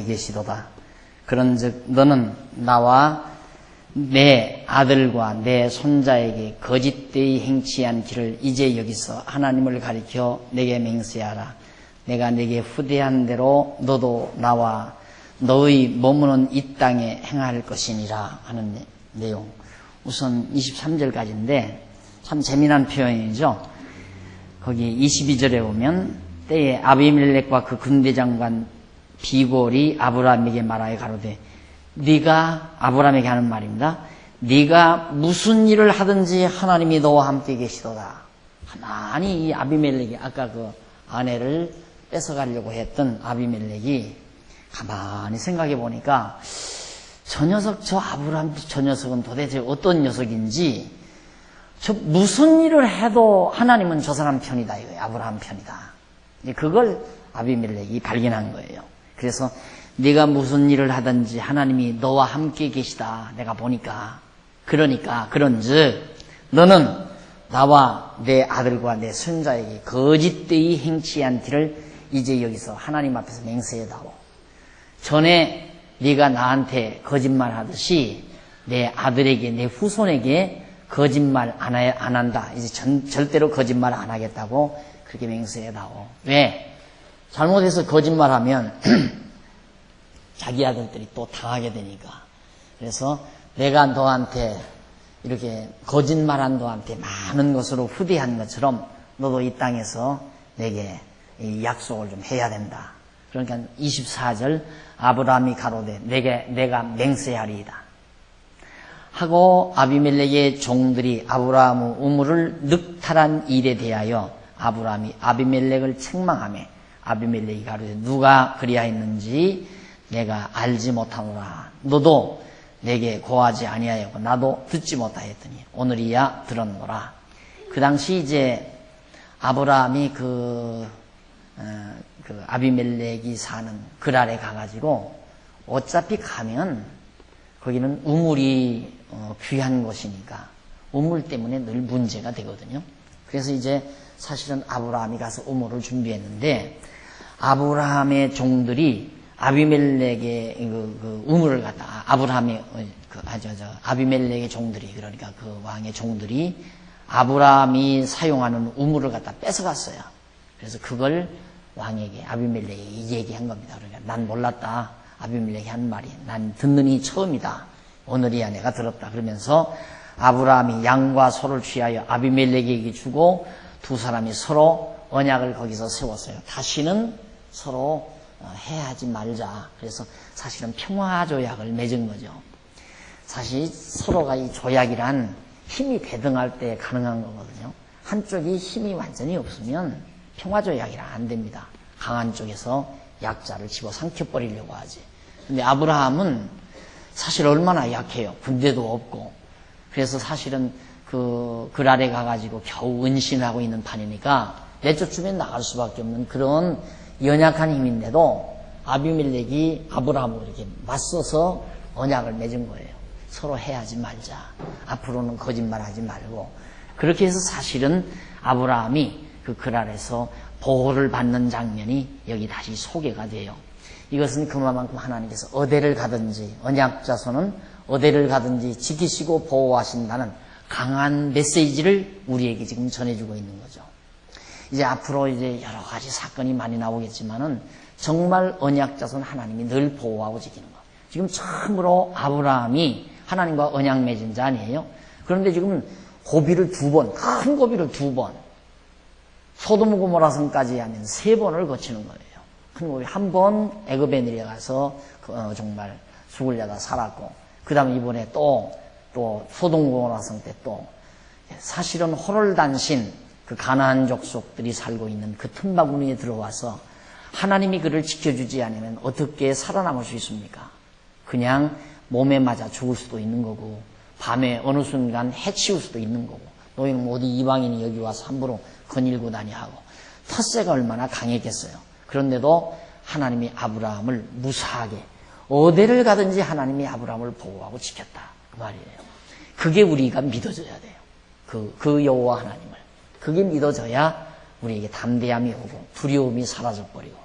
계시도다. 그런즉 너는 나와 내 아들과 내 손자에게 거짓되이 행치 않기를 이제 여기서 하나님을 가리켜 내게 맹세하라. 내가 내게 후대한 대로 너도 나와 너의 머무는 이 땅에 행할 것이니라 하는 내용. 우선 23절까지인데 참 재미난 표현이죠. 거기 22절에 보면 때에 아비멜렉과 그 군대장관 비골이 아브라함에게 말하여 가로되, 네가 아브라함에게 하는 말입니다. 네가 무슨 일을 하든지 하나님이 너와 함께 계시도다. 가만히 이 아비멜렉이 아까 그 아내를 뺏어가려고 했던 아비멜렉이 가만히 생각해 보니까 저 녀석, 저 아브라함 저 녀석은 도대체 어떤 녀석인지, 저 무슨 일을 해도 하나님은 저 사람 편이다 이거예요. 아브라함 편이다. 그걸 아비멜렉이 발견한 거예요. 그래서 네가 무슨 일을 하든지 하나님이 너와 함께 계시다. 내가 보니까. 그러니까 그런즉 너는 나와 내 아들과 내 손자에게 거짓되이 행치 않기를 이제 여기서 하나님 앞에서 맹세해다오. 전에 네가 나한테 거짓말하듯이 내 아들에게, 내 후손에게 거짓말 안 한다. 이제 절대로 거짓말 안 하겠다고 그렇게 맹세해다오. 왜? 잘못해서 거짓말하면 자기 아들들이 또 당하게 되니까. 그래서 내가 너한테 이렇게 거짓말한 너한테 많은 것으로 후대한 것처럼 너도 이 땅에서 내게 이 약속을 좀 해야 된다. 그러니까 24절 아브라함이 가로되 내가 맹세하리이다 하고 아비멜렉의 종들이 아브라함의 우물을 늑탈한 일에 대하여 아브라함이 아비멜렉을 책망하며 아비멜렉이 가로되 누가 그리하였는지 내가 알지 못하노라. 너도 내게 고하지 아니하였고 나도 듣지 못하였더니 오늘이야 들었노라. 그 당시 이제 아브라함이 그 아비멜렉이 사는 그랄에 가가지고 어차피 가면 거기는 우물이 귀한 곳이니까 우물 때문에 늘 문제가 되거든요. 그래서 이제 사실은 아브라함이 가서 우물을 준비했는데 아브라함의 종들이 아비멜렉의 그 우물을 갖다 아비멜렉의 종들이, 그러니까 그 왕의 종들이 아브라함이 사용하는 우물을 갖다 뺏어갔어요. 그래서 그걸 왕에게 아비멜렉이 얘기한 겁니다. 그러니까 난 몰랐다. 아비멜렉이 한 말이 난 듣느니 처음이다. 오늘이야 내가 들었다. 그러면서 아브라함이 양과 소를 취하여 아비멜렉에게 주고 두 사람이 서로 언약을 거기서 세웠어요. 다시는 서로 해하지 말자. 그래서 사실은 평화조약을 맺은 거죠. 사실 서로가 이 조약이란 힘이 대등할 때 가능한 거거든요. 한쪽이 힘이 완전히 없으면 평화조약이란 안 됩니다. 강한 쪽에서 약자를 집어삼켜버리려고 하지. 근데 아브라함은 사실 얼마나 약해요. 군대도 없고. 그래서 사실은 그랄에 가가지고 겨우 은신하고 있는 판이니까 내쫓으면 나갈 수밖에 없는 그런 연약한 힘인데도 아비멜렉이 아브라함으로 이렇게 맞서서 언약을 맺은 거예요. 서로 해하지 말자. 앞으로는 거짓말하지 말고. 그렇게 해서 사실은 아브라함이 그 그랄에서 보호를 받는 장면이 여기 다시 소개가 돼요. 이것은 그만큼 하나님께서 어디를 가든지 언약자손은 어디를 가든지 지키시고 보호하신다는 강한 메시지를 우리에게 지금 전해주고 있는 거죠. 이제 앞으로 이제 여러 가지 사건이 많이 나오겠지만은 정말 언약자손 하나님이 늘 보호하고 지키는 거. 지금 처음으로 아브라함이 하나님과 언약 맺은 자 아니에요? 그런데 지금 고비를 큰 고비를 2번, 소돔 고모라 성까지 하면 3번을 거치는 거예요. 큰 고비 1번 애굽에 내려가서 정말 죽으려다 살았고, 그 다음에 이번에 또 소돔 고모라 성 때 또 사실은 호롤단신 그 가나안 족속들이 살고 있는 그 틈바구니에 들어와서 하나님이 그를 지켜주지 않으면 어떻게 살아남을 수 있습니까? 그냥 몸에 맞아 죽을 수도 있는 거고, 밤에 어느 순간 해치울 수도 있는 거고, 너희는 어디 이방인이 여기 와서 함부로 거닐고 다니하고, 텃세가 얼마나 강했겠어요. 그런데도 하나님이 아브라함을 무사하게 어디를 가든지 하나님이 아브라함을 보호하고 지켰다. 그 말이에요. 그게 우리가 믿어져야 돼요. 그 여호와 하나님을. 그게 믿어져야 우리에게 담대함이 오고 두려움이 사라져버리고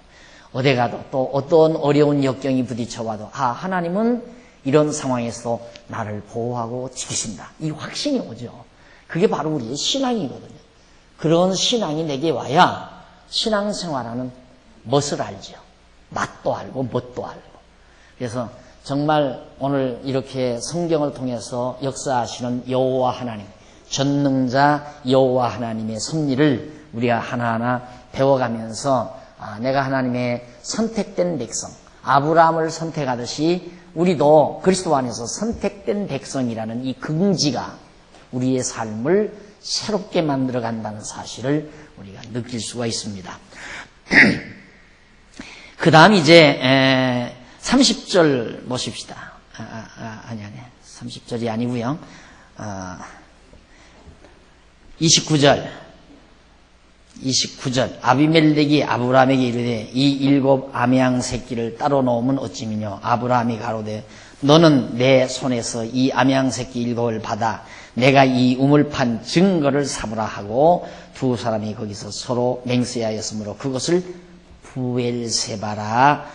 어디 가도 또 어떤 어려운 역경이 부딪혀와도 하나님은 이런 상황에서 나를 보호하고 지키신다. 이 확신이 오죠. 그게 바로 우리의 신앙이거든요. 그런 신앙이 내게 와야 신앙생활하는 멋을 알죠. 맛도 알고 멋도 알고. 그래서 정말 오늘 이렇게 성경을 통해서 역사하시는 여호와 하나님, 전능자 여호와 하나님의 섭리를 우리가 하나하나 배워가면서 내가 하나님의 선택된 백성, 아브라함을 선택하듯이 우리도 그리스도 안에서 선택된 백성이라는 이 긍지가 우리의 삶을 새롭게 만들어 간다는 사실을 우리가 느낄 수가 있습니다. 그 다음 이제 30절 보십시다. 아니 30절이 아니고요. 29절 아비멜렉이 아브라함에게 이르되 이 7 암양 새끼를 따로 놓으면 어찌미뇨. 아브라함이 가로되 너는 내 손에서 이 암양 새끼 7을 받아 내가 이 우물판 증거를 삼으라 하고 두 사람이 거기서 서로 맹세하였으므로 그것을 부엘세바라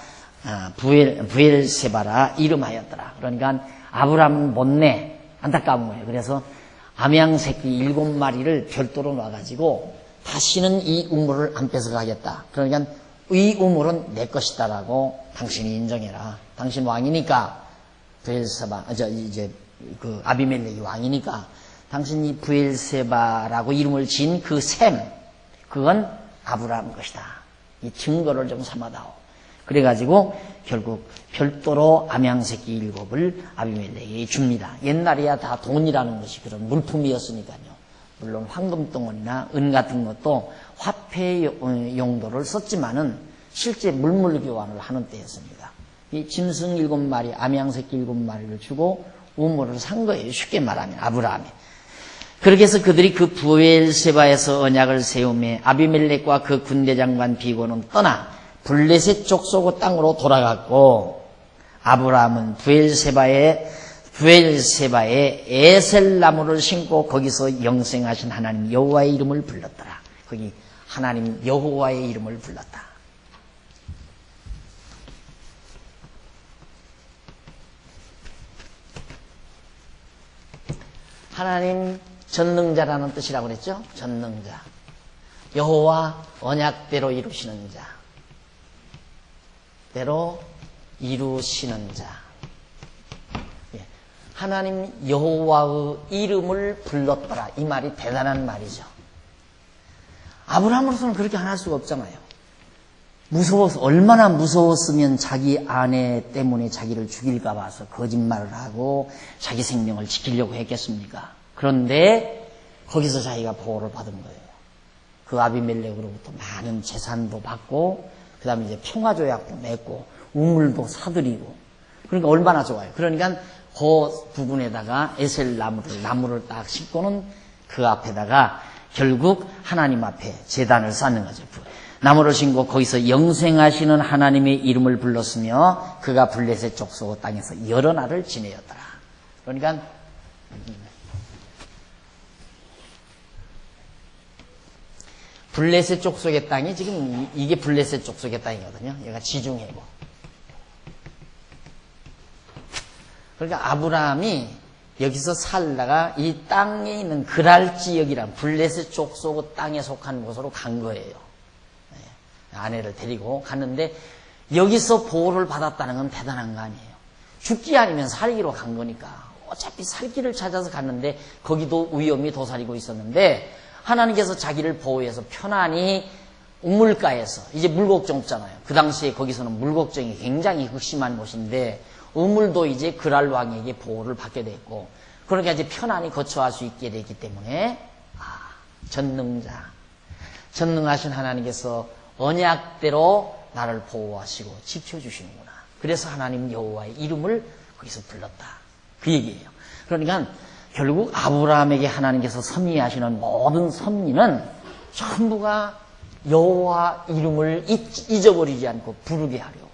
이름하였더라. 그러니까 아브라함은 못내 안타까운 거예요. 그래서 암양 새끼 7마리를 별도로 놔가지고 다시는 이 우물을 안 뺏어가겠다. 그러니까 이 우물은 내 것이다라고 당신이 인정해라. 당신 왕이니까 부엘세바, 그 아비멜렉이 왕이니까 당신이 부엘세바라고 이름을 지은 그 셈, 그건 아브라함 것이다. 이 증거를 좀 삼아다오. 그래가지고 결국 별도로 암양새끼 7을 아비멜렉에게 줍니다. 옛날에야 다 돈이라는 것이 그런 물품이었으니까요. 물론 황금덩어리나 은 같은 것도 화폐 용도를 썼지만은 실제 물물 교환을 하는 때였습니다. 이 짐승 7마리, 암양새끼 7마리를 주고 우물을 산 거예요. 쉽게 말하면 아브라함이. 그렇게 해서 그들이 그 부엘세바에서 언약을 세우며 아비멜렉과 그 군대장관 비고는 떠나 블레셋 족속 땅으로 돌아갔고 아브라함은 부엘세바에 에셀나무를 심고 거기서 영생하신 하나님 여호와의 이름을 불렀더라. 거기 하나님 여호와의 이름을 불렀다. 하나님 전능자라는 뜻이라고 그랬죠? 전능자. 여호와 언약대로 이루시는 자. 대로 이루시는 자. 하나님 여호와의 이름을 불렀더라. 이 말이 대단한 말이죠. 아브라함으로서는 그렇게 안 할 수가 없잖아요. 무서워서, 얼마나 무서웠으면 자기 아내 때문에 자기를 죽일까 봐서 거짓말을 하고 자기 생명을 지키려고 했겠습니까? 그런데 거기서 자기가 보호를 받은 거예요. 그 아비멜렉으로부터 많은 재산도 받고 그 다음에 이제 평화조약도 맺고 우물도 사들이고, 그러니까 얼마나 좋아요. 그러니까 그 부분에다가 에셀 나무를 딱 심고는 그 앞에다가 결국 하나님 앞에 제단을 쌓는 거죠. 나무를 심고 거기서 영생하시는 하나님의 이름을 불렀으며 그가 블레셋 족속 땅에서 여러 날을 지내었더라. 그러니까 블레셋 족속의 땅이 지금 이게 블레셋 족속의 땅이거든요. 얘가 지중해고. 그러니까 아브라함이 여기서 살다가 이 땅에 있는 그랄 지역이란 블레셋 족속 땅에 속한 곳으로 간 거예요. 아내를 데리고 갔는데 여기서 보호를 받았다는 건 대단한 거 아니에요. 죽기 아니면 살기로 간 거니까. 어차피 살 길을 찾아서 갔는데 거기도 위험이 도사리고 있었는데 하나님께서 자기를 보호해서 편안히 우물가에서, 이제 물걱정 없잖아요. 그 당시에 거기서는 물걱정이 굉장히 극심한 곳인데 우물도 이제 그랄 왕에게 보호를 받게 됐고, 그러니까 이제 편안히 거처할 수 있게 됐기 때문에 전능하신 하나님께서 언약대로 나를 보호하시고 지켜주시는구나. 그래서 하나님 여호와의 이름을 거기서 불렀다. 그 얘기예요. 그러니까 결국 아브라함에게 하나님께서 섭리하시는 모든 섭리는 전부가 여호와 이름을 잊어버리지 않고 부르게 하려고,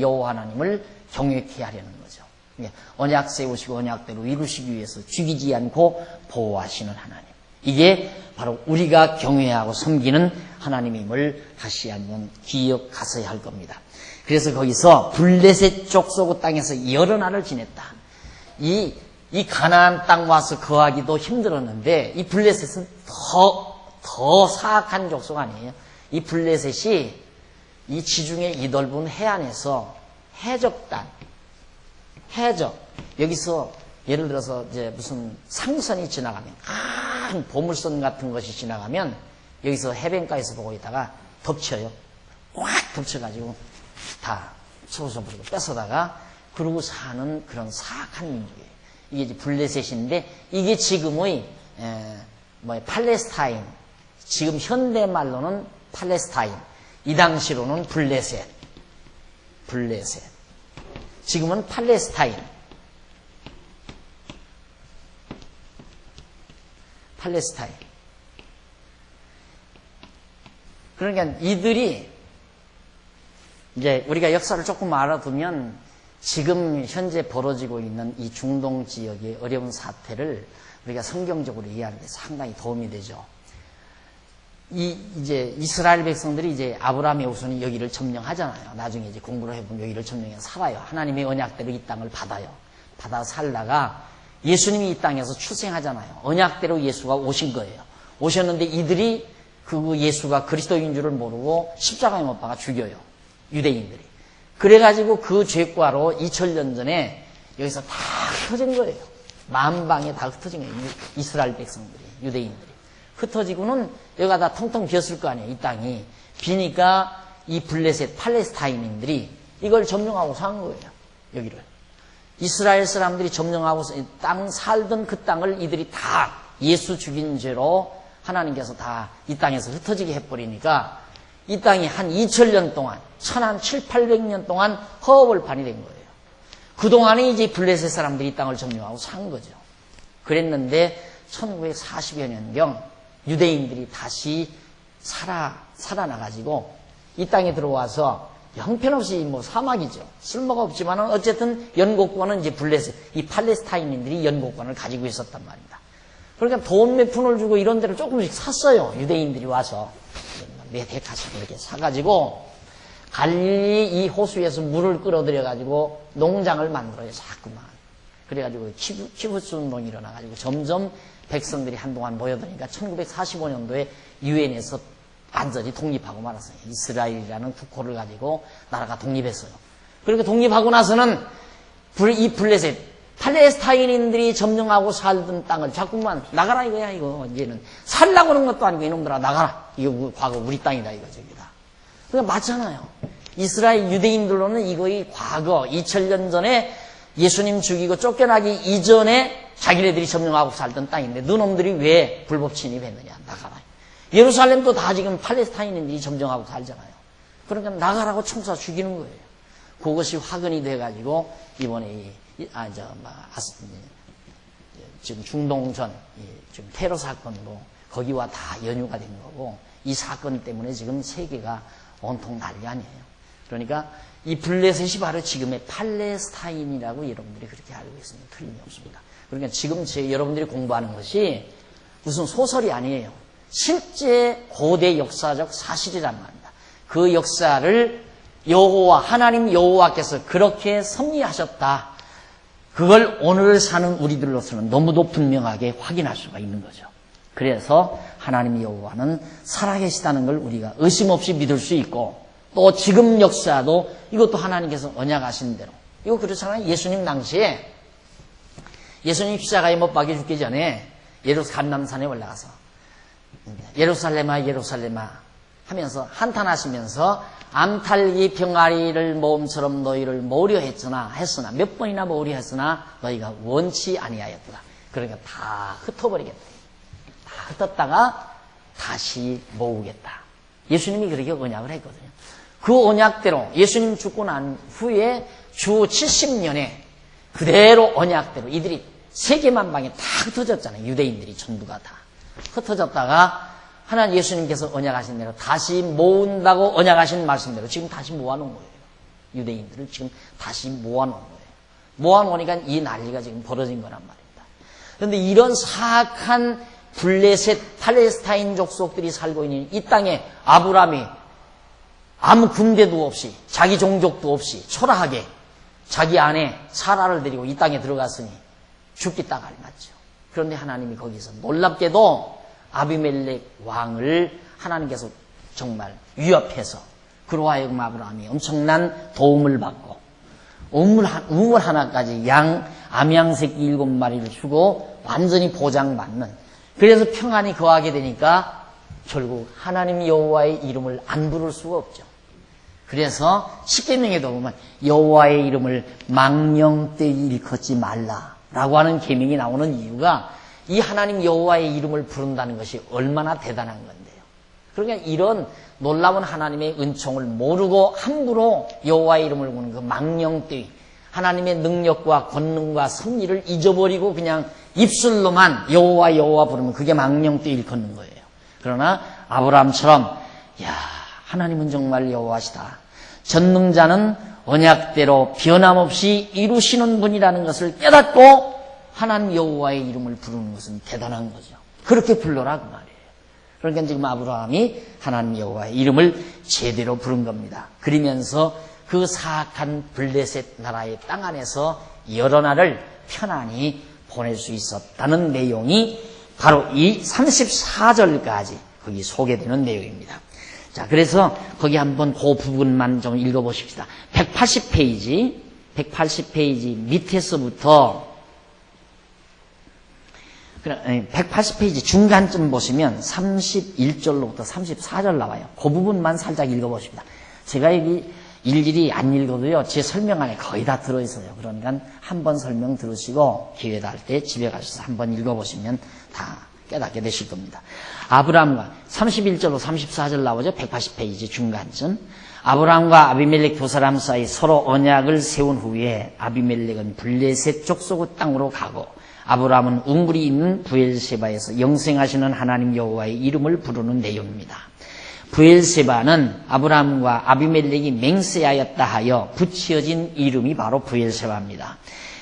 여호와 하나님을 경외케 하려는 거죠. 언약 세우시고 언약대로 이루시기 위해서 죽이지 않고 보호하시는 하나님. 이게 바로 우리가 경외하고 섬기는 하나님임을 다시 한번 기억하셔야 할 겁니다. 그래서 거기서 블레셋 족속 땅에서 여러 날을 지냈다. 이 가나안 땅 와서 거하기도 힘들었는데 이 블레셋은 더 사악한 족속 아니에요. 이 블레셋이 이 지중해 이 넓은 해안에서 해적 여기서 예를 들어서 이제 무슨 상선이 지나가면 큰 보물선 같은 것이 지나가면 여기서 해변가에서 보고 있다가 덮쳐요. 꽉 덮쳐가지고 다 소소부리고 뺏어다가 그러고 사는 그런 사악한 민족이에요. 이게 이제 블레셋인데 이게 지금의 팔레스타인, 지금 현대 말로는 팔레스타인, 이 당시로는 블레셋. 지금은 팔레스타인. 그러니까 이들이 이제 우리가 역사를 조금 알아두면 지금 현재 벌어지고 있는 이 중동 지역의 어려운 사태를 우리가 성경적으로 이해하는 데 상당히 도움이 되죠. 이제 이스라엘 백성들이 이제 아브라함의 후손이 여기를 점령하잖아요. 나중에 이제 공부를 해보면 여기를 점령해서 살아요. 하나님의 언약대로 이 땅을 받아요. 받아 살다가 예수님이 이 땅에서 출생하잖아요. 언약대로 예수가 오신 거예요. 오셨는데 이들이 그 예수가 그리스도인 줄을 모르고 십자가에 못 박아 죽여요. 유대인들이. 그래가지고 그 죄과로 2000년 전에 여기서 다 흩어진 거예요. 만방에 다 흩어진 거예요. 이스라엘 백성들이, 유대인들이. 흩어지고는 여기가 다 텅텅 비었을 거 아니에요. 이 땅이. 비니까 이 블레셋 팔레스타인인들이 이걸 점령하고 산 거예요. 여기를. 이스라엘 사람들이 점령하고 땅 살던 그 땅을 이들이 다 예수 죽인 죄로 하나님께서 다 이 땅에서 흩어지게 해버리니까 이 땅이 한 2000년 동안, 한 700~800년 동안 허허벌판이 된 거예요. 그동안에 이제 블레셋 사람들이 이 땅을 점령하고 산 거죠. 그랬는데 1940여 년경 유대인들이 다시 살아나가지고 이 땅에 들어와서 형편없이 뭐 사막이죠. 쓸모가 없지만 어쨌든 연고권은 이제 블레셋, 이 팔레스타인인들이 연고권을 가지고 있었단 말입니다. 그러니까 돈 몇 푼을 주고 이런 데를 조금씩 샀어요. 유대인들이 와서. 몇 해까지 이렇게 사가지고 갈릴리 이 호수에서 물을 끌어들여가지고 농장을 만들어요. 자꾸만. 그래가지고 키부츠 운동이 일어나가지고 점점 백성들이 한동안 모여드니까 1945년도에 유엔에서 완전히 독립하고 말았어요. 이스라엘이라는 국호를 가지고 나라가 독립했어요. 그렇게 독립하고 나서는 이 블레셋 팔레스타인인들이 점령하고 살던 땅을 자꾸만 나가라 이거야. 이거 이제는 살라고 하는 것도 아니고 이놈들아 나가라. 이거 과거 우리 땅이다 이거 저기다. 그러니까 맞잖아요. 이스라엘 유대인들로는 이거의 과거 2000년 전에 예수님 죽이고 쫓겨나기 이전에 자기네들이 점령하고 살던 땅인데 너놈들이 왜 불법 침입했느냐. 나가라. 예루살렘도 다 지금 팔레스타인인들이 점령하고 살잖아요. 그러니까 나가라고 총사 죽이는 거예요. 그것이 화근이 돼가지고 이번에 지금 중동전 지금 테러 사건도 거기와 다 연유가 된 거고 이 사건 때문에 지금 세계가 온통 난리 아니에요. 그러니까 이 블레셋이 바로 지금의 팔레스타인이라고 여러분들이 그렇게 알고 있으면 틀림이 없습니다. 그러니까 지금 여러분들이 공부하는 것이 무슨 소설이 아니에요. 실제 고대 역사적 사실이란 말입니다. 그 역사를 하나님 여호와께서 그렇게 섭리하셨다. 그걸 오늘 사는 우리들로서는 너무도 분명하게 확인할 수가 있는 거죠. 그래서 하나님 여호와는 살아계시다는 걸 우리가 의심 없이 믿을 수 있고 또 지금 역사도 이것도 하나님께서 언약하신 대로 이거 그렇잖아요. 예수님 당시에 예수님 십자가에 못 박혀 죽기 전에 감람산에 올라가서 예루살렘아 예루살렘아 하면서 한탄하시면서 암탈기 병아리를 모음처럼 너희를 모으려 했으나 몇 번이나 모으려 했으나 너희가 원치 아니하였다. 그러니까 다 흩어버리겠다. 다 흩었다가 다시 모으겠다. 예수님이 그렇게 언약을 했거든요. 그 언약대로 예수님 죽고 난 후에 주 70년에 그대로 언약대로 이들이 세계만방에 다 흩어졌잖아요. 유대인들이 전부가 다 흩어졌다가 하나님 예수님께서 언약하신 대로 다시 모은다고 언약하신 말씀대로 지금 다시 모아놓은 거예요. 유대인들을 지금 다시 모아놓은 거예요. 모아놓으니까 이 난리가 지금 벌어진 거란 말입니다. 그런데 이런 사악한 블레셋 팔레스타인 족속들이 살고 있는 이 땅에 아브라함이 아무 군대도 없이 자기 종족도 없이 초라하게 자기 아내 사라를 데리고 이 땅에 들어갔으니 죽기 딱 알맞죠. 그런데 하나님이 거기서 놀랍게도 아비멜렉 왕을 하나님께서 정말 위협해서 그로 하여금 아브라함이 엄청난 도움을 받고 우물 하나까지 양 암양새끼 7마리를 주고 완전히 보장받는, 그래서 평안이 거하게 되니까 결국 하나님 여호와의 이름을 안 부를 수가 없죠. 그래서 십계명에도 보면 여호와의 이름을 망령되이 일컫지 말라라고 하는 계명이 나오는 이유가 이 하나님 여호와의 이름을 부른다는 것이 얼마나 대단한 건데요. 그러니까 이런 놀라운 하나님의 은총을 모르고 함부로 여호와의 이름을 부르는 그 망령되이, 하나님의 능력과 권능과 섭리를 잊어버리고 그냥 입술로만 여호와 여호와 부르면 그게 망령되이 일컫는 거예요. 그러나 아브라함처럼 야, 하나님은 정말 여호와시다, 전능자는 언약대로 변함없이 이루시는 분이라는 것을 깨닫고 하나님 여호와의 이름을 부르는 것은 대단한 거죠. 그렇게 불러라 그 말이에요. 그러니까 지금 아브라함이 하나님 여호와의 이름을 제대로 부른 겁니다. 그러면서 그 사악한 블레셋 나라의 땅 안에서 여러 날을 편안히 보낼 수 있었다는 내용이 바로 이 34절까지 거기 소개되는 내용입니다. 자, 그래서 거기 한번 그 부분만 좀 읽어보십시다. 180페이지 밑에서부터 180페이지 중간쯤 보시면 31절로부터 34절 나와요. 그 부분만 살짝 읽어보십니다. 제가 여기 일일이 안 읽어도요, 제 설명 안에 거의 다 들어있어요. 그러니까 한번 설명 들으시고 기회 날 때 집에 가셔서 한번 읽어보시면 다 깨닫게 되실 겁니다. 아브라함과 31절로 34절 나오죠. 180페이지 중간쯤. 아브라함과 아비멜렉 두 사람 사이 서로 언약을 세운 후에 아비멜렉은 블레셋 족속의 땅으로 가고 아브라함은 우물이 있는 부엘세바에서 영생하시는 하나님 여호와의 이름을 부르는 내용입니다. 부엘세바는 아브라함과 아비멜렉이 맹세하였다 하여 붙여진 이름이 바로 부엘세바입니다.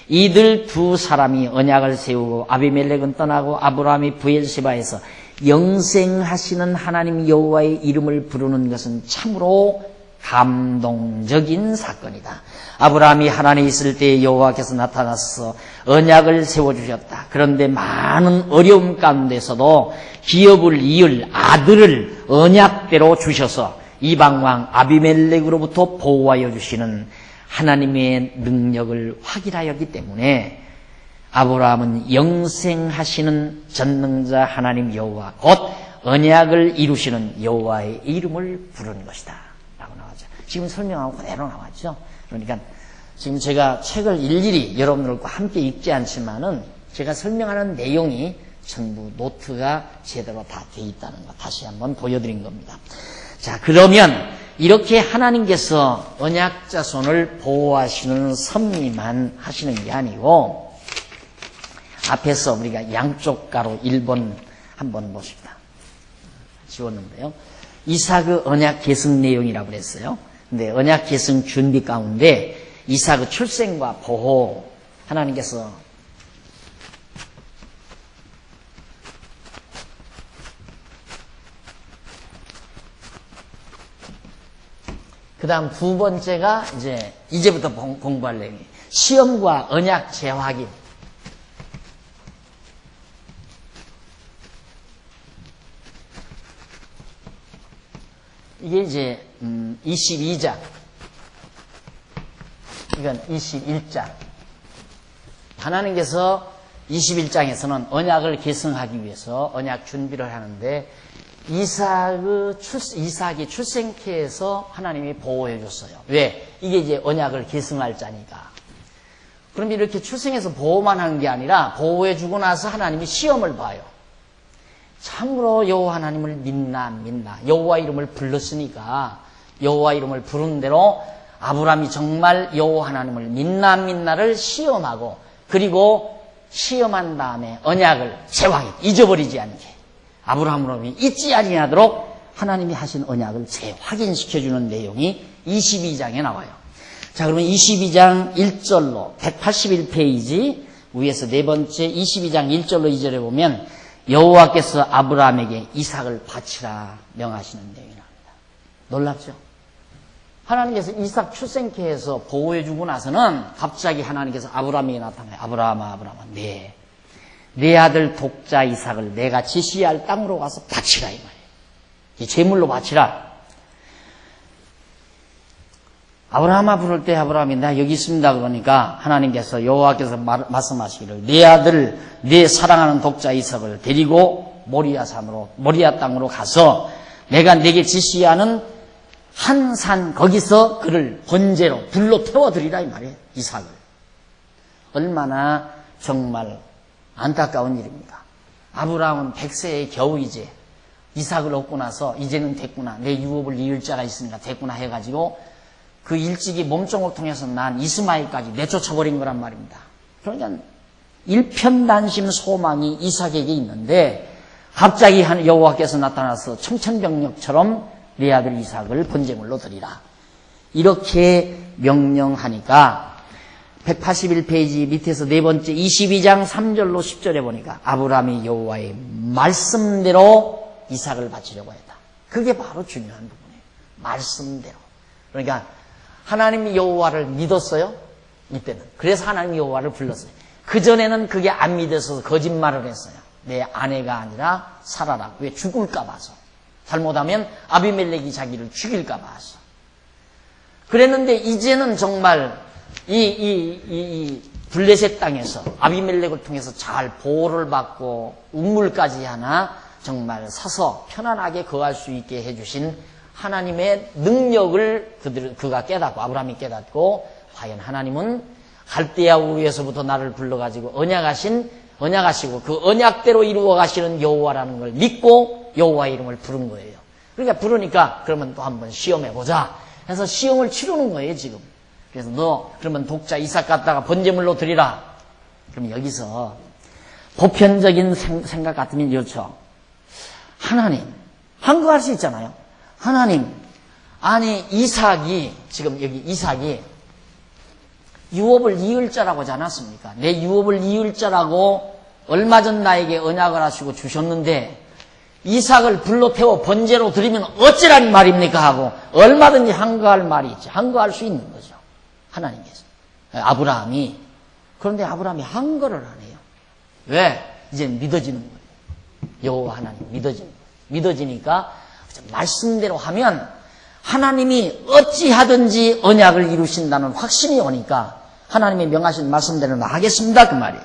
이들 두 사람이 언약을 세우고 아비멜렉은 떠나고 아브라함이 부엘세바에서 영생하시는 하나님 여호와의 이름을 부르는 것은 참으로 감동적인 사건이다. 아브라함이 하란에 있을 때 여호와께서 나타나서 언약을 세워주셨다. 그런데 많은 어려움 가운데서도 기업을 이을 아들을 언약대로 주셔서 이방왕 아비멜렉으로부터 보호하여 주시는 하나님의 능력을 확인하였기 때문에 아브라함은 영생하시는 전능자 하나님 여호와 곧 언약을 이루시는 여호와의 이름을 부르는 것이다 라고 나왔죠. 지금 설명하고 그대로 나왔죠. 그러니까 지금 제가 책을 일일이 여러분들과 함께 읽지 않지만은 제가 설명하는 내용이 전부 노트가 제대로 다 돼 있다는 거 다시 한번 보여드린 겁니다. 자, 그러면 이렇게 하나님께서 언약 자손을 보호하시는 섭리만 하시는 게 아니고 앞에서 우리가 양쪽 가로 1번 한번 보십시다. 지웠는데요. 이삭의 언약 계승 내용이라고 그랬어요. 근데 언약 계승 준비 가운데 이삭의 출생과 보호 하나님께서 그 다음 두 번째가 이제부터 공부할 내용이에요. 시험과 언약 재확인. 이게 이제 22장. 이건 21장. 하나님께서 21장에서는 언약을 계승하기 위해서 언약 준비를 하는데 이삭이 출생케해서 하나님이 보호해 줬어요. 왜? 이게 이제 언약을 계승할 자니까. 그럼 이렇게 출생해서 보호만 하는 게 아니라 보호해 주고 나서 하나님이 시험을 봐요. 참으로 여호와 하나님을 믿나 안 믿나. 여호와 이름을 불렀으니까 여호와 이름을 부른 대로 아브라함이 정말 여호와 하나님을 믿나 안 믿나를 시험하고, 그리고 시험한 다음에 언약을 재확인, 잊어버리지 않게 아브라함으로 잊지 아니하도록 하나님이 하신 언약을 재확인시켜주는 내용이 22장에 나와요. 자, 그러면 22장 1절로 181페이지 위에서 네 번째 22장 1절로 2절에 보면 여호와께서 아브라함에게 이삭을 바치라 명하시는 내용이 나옵니다. 놀랍죠? 하나님께서 이삭 출생케 해서 보호해주고 나서는 갑자기 하나님께서 아브라함에게 나타나요. 아브라함아, 네. 내 아들 독자 이삭을 내가 지시할 땅으로 가서 바치라 이 말이에요. 이 제물로 바치라. 아브라함아 부를 때 아브라함이 나 여기 있습니다 그러니까 하나님께서 여호와께서 말씀하시기를 내 아들 내 사랑하는 독자 이삭을 데리고 모리아 땅으로 가서 내가 내게 지시하는 한 산 거기서 그를 번제로 불로 태워드리라 이 말이에요. 이삭을. 얼마나 정말 안타까운 일입니까? 아브라함은 100세에 겨우 이제 이삭을 얻고 나서 이제는 됐구나. 내 유업을 이을 자가 있으니까 됐구나 해가지고 그 일찍이 몸종을 통해서 난 이스마엘까지 내쫓아버린 거란 말입니다. 그러니까 일편단심 소망이 이삭에게 있는데 갑자기 여호와께서 나타나서 청천벽력처럼 내 아들 이삭을 번제물로 드리라. 이렇게 명령하니까 181페이지 밑에서 네 번째 22장 3절로 10절에 보니까 아브라함이 여호와의 말씀대로 이삭을 바치려고 했다. 그게 바로 중요한 부분이에요. 말씀대로. 그러니까 하나님이 여호와를 믿었어요. 이때는. 그래서 하나님이 여호와를 불렀어요. 그전에는 그게 안 믿어서 거짓말을 했어요. 내 아내가 아니라 사라라. 왜? 죽을까 봐서. 잘못하면 아비멜렉이 자기를 죽일까 봐서. 그랬는데 이제는 정말 이 블레셋 땅에서 아비멜렉을 통해서 잘 보호를 받고 우물까지 하나 정말 사서 편안하게 거할 수 있게 해주신 하나님의 능력을 그가 깨닫고 아브라함이 깨닫고 과연 하나님은 갈대아 우르에서부터 나를 불러가지고 언약하시고 그 언약대로 이루어 가시는 여호와라는 걸 믿고 여호와의 이름을 부른 거예요. 그러니까 부르니까 그러면 또 한번 시험해보자 해서 시험을 치르는 거예요 지금. 그래서 너 그러면 독자 이삭 갖다가 번제물로 드리라. 그럼 여기서 보편적인 생각 같으면 이렇죠. 하나님 한거할 수 있잖아요. 하나님 아니 이삭이 지금 여기 이삭이 유업을 이을 자라고 하지 않았습니까? 내 유업을 이을 자라고 얼마 전 나에게 언약을 하시고 주셨는데 이삭을 불로 태워 번제로 드리면 어찌란 말입니까? 하고 얼마든지 항거할 말이 있죠. 항거할 수 있는 거죠. 하나님께서. 아브라함이. 그런데 아브라함이 항거를 안 해요. 왜? 이제 믿어지는 거예요. 여호와 하나님 믿어지는 거예요. 믿어지니까 말씀대로 하면 하나님이 어찌하든지 언약을 이루신다는 확신이 오니까 하나님이 명하신 말씀대로 하겠습니다 그 말이에요.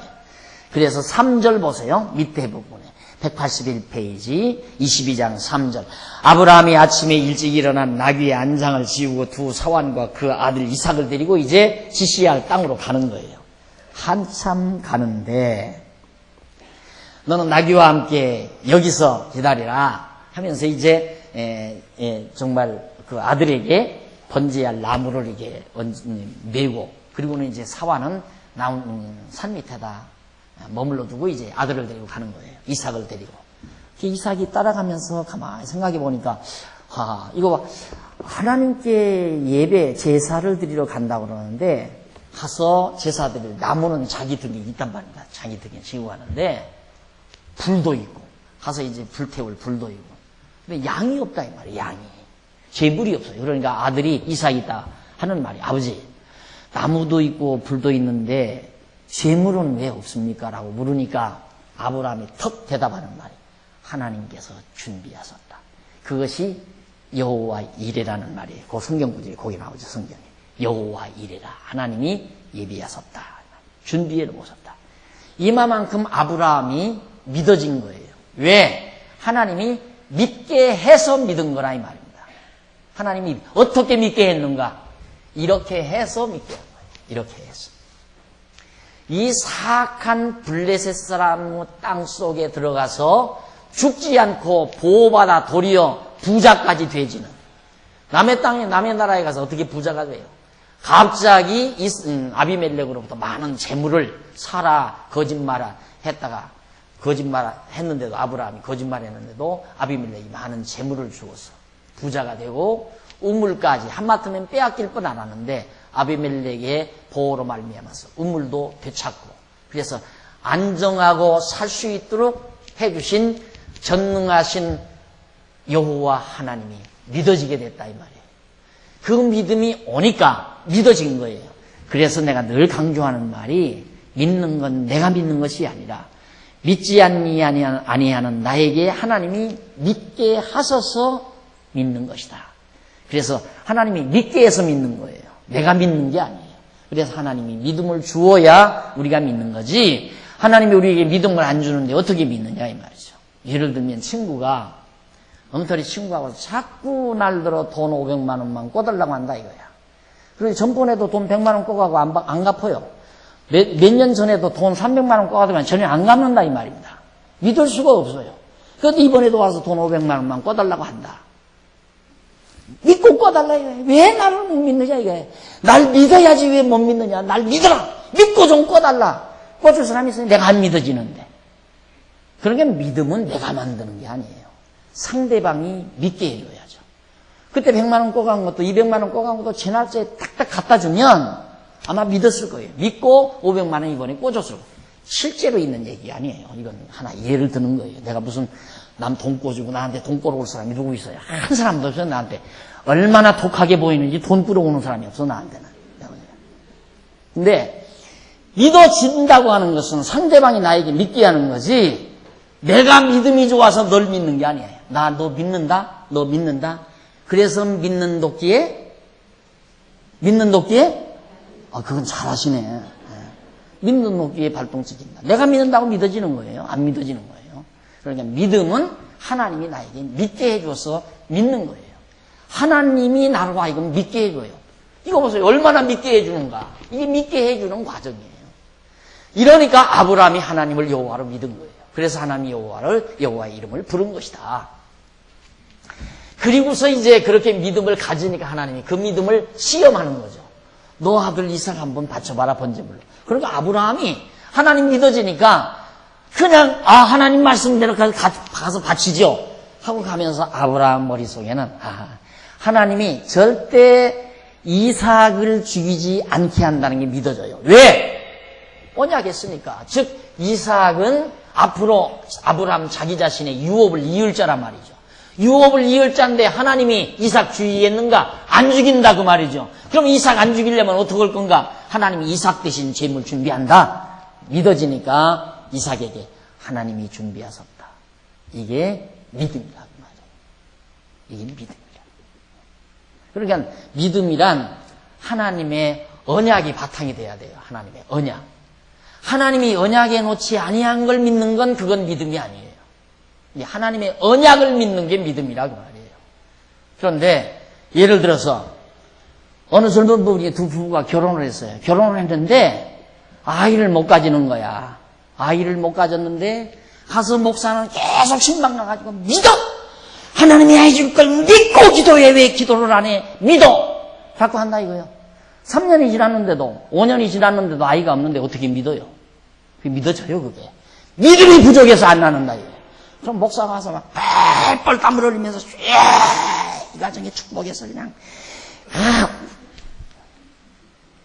그래서 3절 보세요. 밑에 부분에 181페이지 22장 3절 아브라함이 아침에 일찍 일어나 나귀의 안장을 지우고 두 사환과 그 아들 이삭을 데리고 이제 지시할 땅으로 가는 거예요. 한참 가는데 너는 나귀와 함께 여기서 기다리라 하면서 이제 정말 그 아들에게 번제할 나무를 이게 메고 그리고는 이제 사환은 산 밑에다 머물러 두고 이제 아들을 데리고 가는 거예요. 이삭을 데리고. 이삭이 따라가면서 가만히 생각해 보니까 이거 하나님께 예배 제사를 드리러 간다고 그러는데 가서 제사 드릴 나무는 자기 등에 있단 말입니다. 자기 등에 지고 가는데 불도 있고 가서 이제 불태울 불도 있고 근데 양이 없다 이 말이에요. 양이. 재물이 없어요. 그러니까 아들이 이삭이 있다 하는 말이 아버지 나무도 있고 불도 있는데 재물은 왜 없습니까? 라고 물으니까 아브라함이 턱 대답하는 말이 하나님께서 준비하셨다. 그것이 여호와 이레라는 말이에요. 그 성경 구절이 거기 나오죠. 성경에. 여호와 이레라. 하나님이 예비하셨다. 준비해 놓으셨다. 이만큼 아브라함이 믿어진 거예요. 왜? 하나님이 믿게 해서 믿은 거라 이 말입니다. 하나님이 어떻게 믿게 했는가? 이렇게 해서 믿게 한 거예요. 이렇게 해서. 이 사악한 블레셋 사람 땅 속에 들어가서 죽지 않고 보호받아 도리어 부자까지 되지는 남의 땅에 남의 나라에 가서 어떻게 부자가 돼요? 갑자기 아비멜렉으로부터 많은 재물을 사라 거짓말 했는데도 아브라함이 거짓말했는데도 아비멜렉이 많은 재물을 주어서 부자가 되고 우물까지 한마디면 빼앗길 뻔 알았는데 아비멜렉의 보호로 말미암아서 우물도 되찾고 그래서 안정하고 살 수 있도록 해주신 전능하신 여호와 하나님이 믿어지게 됐다 이 말이에요. 그 믿음이 오니까 믿어진 거예요. 그래서 내가 늘 강조하는 말이 믿는 건 내가 믿는 것이 아니라 믿지 아니하는 나에게 하나님이 믿게 하셔서 믿는 것이다. 그래서 하나님이 믿게 해서 믿는 거예요. 내가 믿는 게 아니에요. 그래서 하나님이 믿음을 주어야 우리가 믿는 거지 하나님이 우리에게 믿음을 안 주는데 어떻게 믿느냐 이 말이죠. 예를 들면 친구가 엉터리 친구하고 자꾸 날들어 돈 500만 원만 꿔달라고 한다 이거야. 그리고 전번에도 돈 100만 원 꿔가고 안 갚아요. 몇 년 전에도 돈 300만 원 꿔가더만 전혀 안 갚는다 이 말입니다. 믿을 수가 없어요. 그런데 이번에도 와서 돈 500만 원만 꿔달라고 한다. 믿고 꿔달라 이거야. 왜 나를 못 믿느냐 이게. 날 믿어야지 왜 못 믿느냐. 날 믿어라. 믿고 좀 꿔달라. 꿔줄 사람이 있으니 내가 안 믿어지는데. 그러니까 믿음은 내가 만드는 게 아니에요. 상대방이 믿게 해줘야죠. 그때 100만 원 꿔간 것도 200만 원 꿔간 것도 제 날짜에 딱딱 갖다 주면 아마 믿었을 거예요. 믿고 500만 원 이번에 꿔줬을 거예요. 실제로 있는 얘기 아니에요. 이건 하나 예를 드는 거예요. 내가 무슨 남 돈 꿔주고 나한테 돈 꿔올 사람이 누구 있어요? 한 사람도 없어요. 나한테 얼마나 독하게 보이는지 돈 뿌려오는 사람이 없어 나한테는. 근데 믿어진다고 하는 것은 상대방이 나에게 믿게 하는 거지 내가 믿음이 좋아서 널 믿는 게 아니에요. 나 너 믿는다? 너 믿는다? 그래서 믿는 도끼에? 그건 잘하시네. 믿는 도끼에 발동 찍힌다. 내가 믿는다고 믿어지는 거예요? 안 믿어지는 거예요? 그러니까 믿음은 하나님이 나에게 믿게 해줘서 믿는 거예요. 하나님이 나로 하여금 믿게 해줘요. 이거 보세요. 얼마나 믿게 해주는가. 이게 믿게 해주는 과정이에요. 이러니까 아브라함이 하나님을 여호와로 믿은 거예요. 그래서 하나님이 여호와의 이름을 부른 것이다. 그리고서 이제 그렇게 믿음을 가지니까 하나님이 그 믿음을 시험하는 거죠. 너 아들 이삭 한번 바쳐봐라 번제물로. 그러니까 아브라함이 하나님 믿어지니까 그냥 하나님 말씀대로 가서 바치죠 하고 가면서 아브라함 머릿속에는 하나님이 절대 이삭을 죽이지 않게 한다는 게 믿어져요. 왜? 언약했으니까. 즉 이삭은 앞으로 아브라함 자기 자신의 유업을 이을 자란 말이죠. 유업을 이을 자인데 하나님이 이삭 죽이겠는가? 안 죽인다 그 말이죠. 그럼 이삭 안 죽이려면 어떻게 할 건가? 하나님이 이삭 대신 제물 준비한다. 믿어지니까 이삭에게 하나님이 준비하셨다. 이게 믿음이라 그 말이에요. 이게 믿음이라. 그러니까 믿음이란 하나님의 언약이 바탕이 돼야 돼요. 하나님의 언약. 하나님이 언약에 놓지 아니한 걸 믿는 건 그건 믿음이 아니에요. 하나님의 언약을 믿는 게 믿음이라 그 말이에요. 그런데 예를 들어서 어느 젊은 부부가 두 부부가 결혼을 했어요. 결혼을 했는데 아이를 못 가지는 거야. 아이를 못 가졌는데 가서 목사는 계속 신방 나가지고 믿어! 하나님이 해줄 걸 믿고 기도해. 왜 기도를 안 해? 믿어! 자꾸 한다 이거예요. 3년이 지났는데도 5년이 지났는데도 아이가 없는데 어떻게 믿어요? 그게 믿어져요 그게. 믿음이 부족해서 안 나는다 이거예요. 그럼 목사가 와서 막 뻘뻘 땀을 흘리면서 이 가정의 축복에서 그냥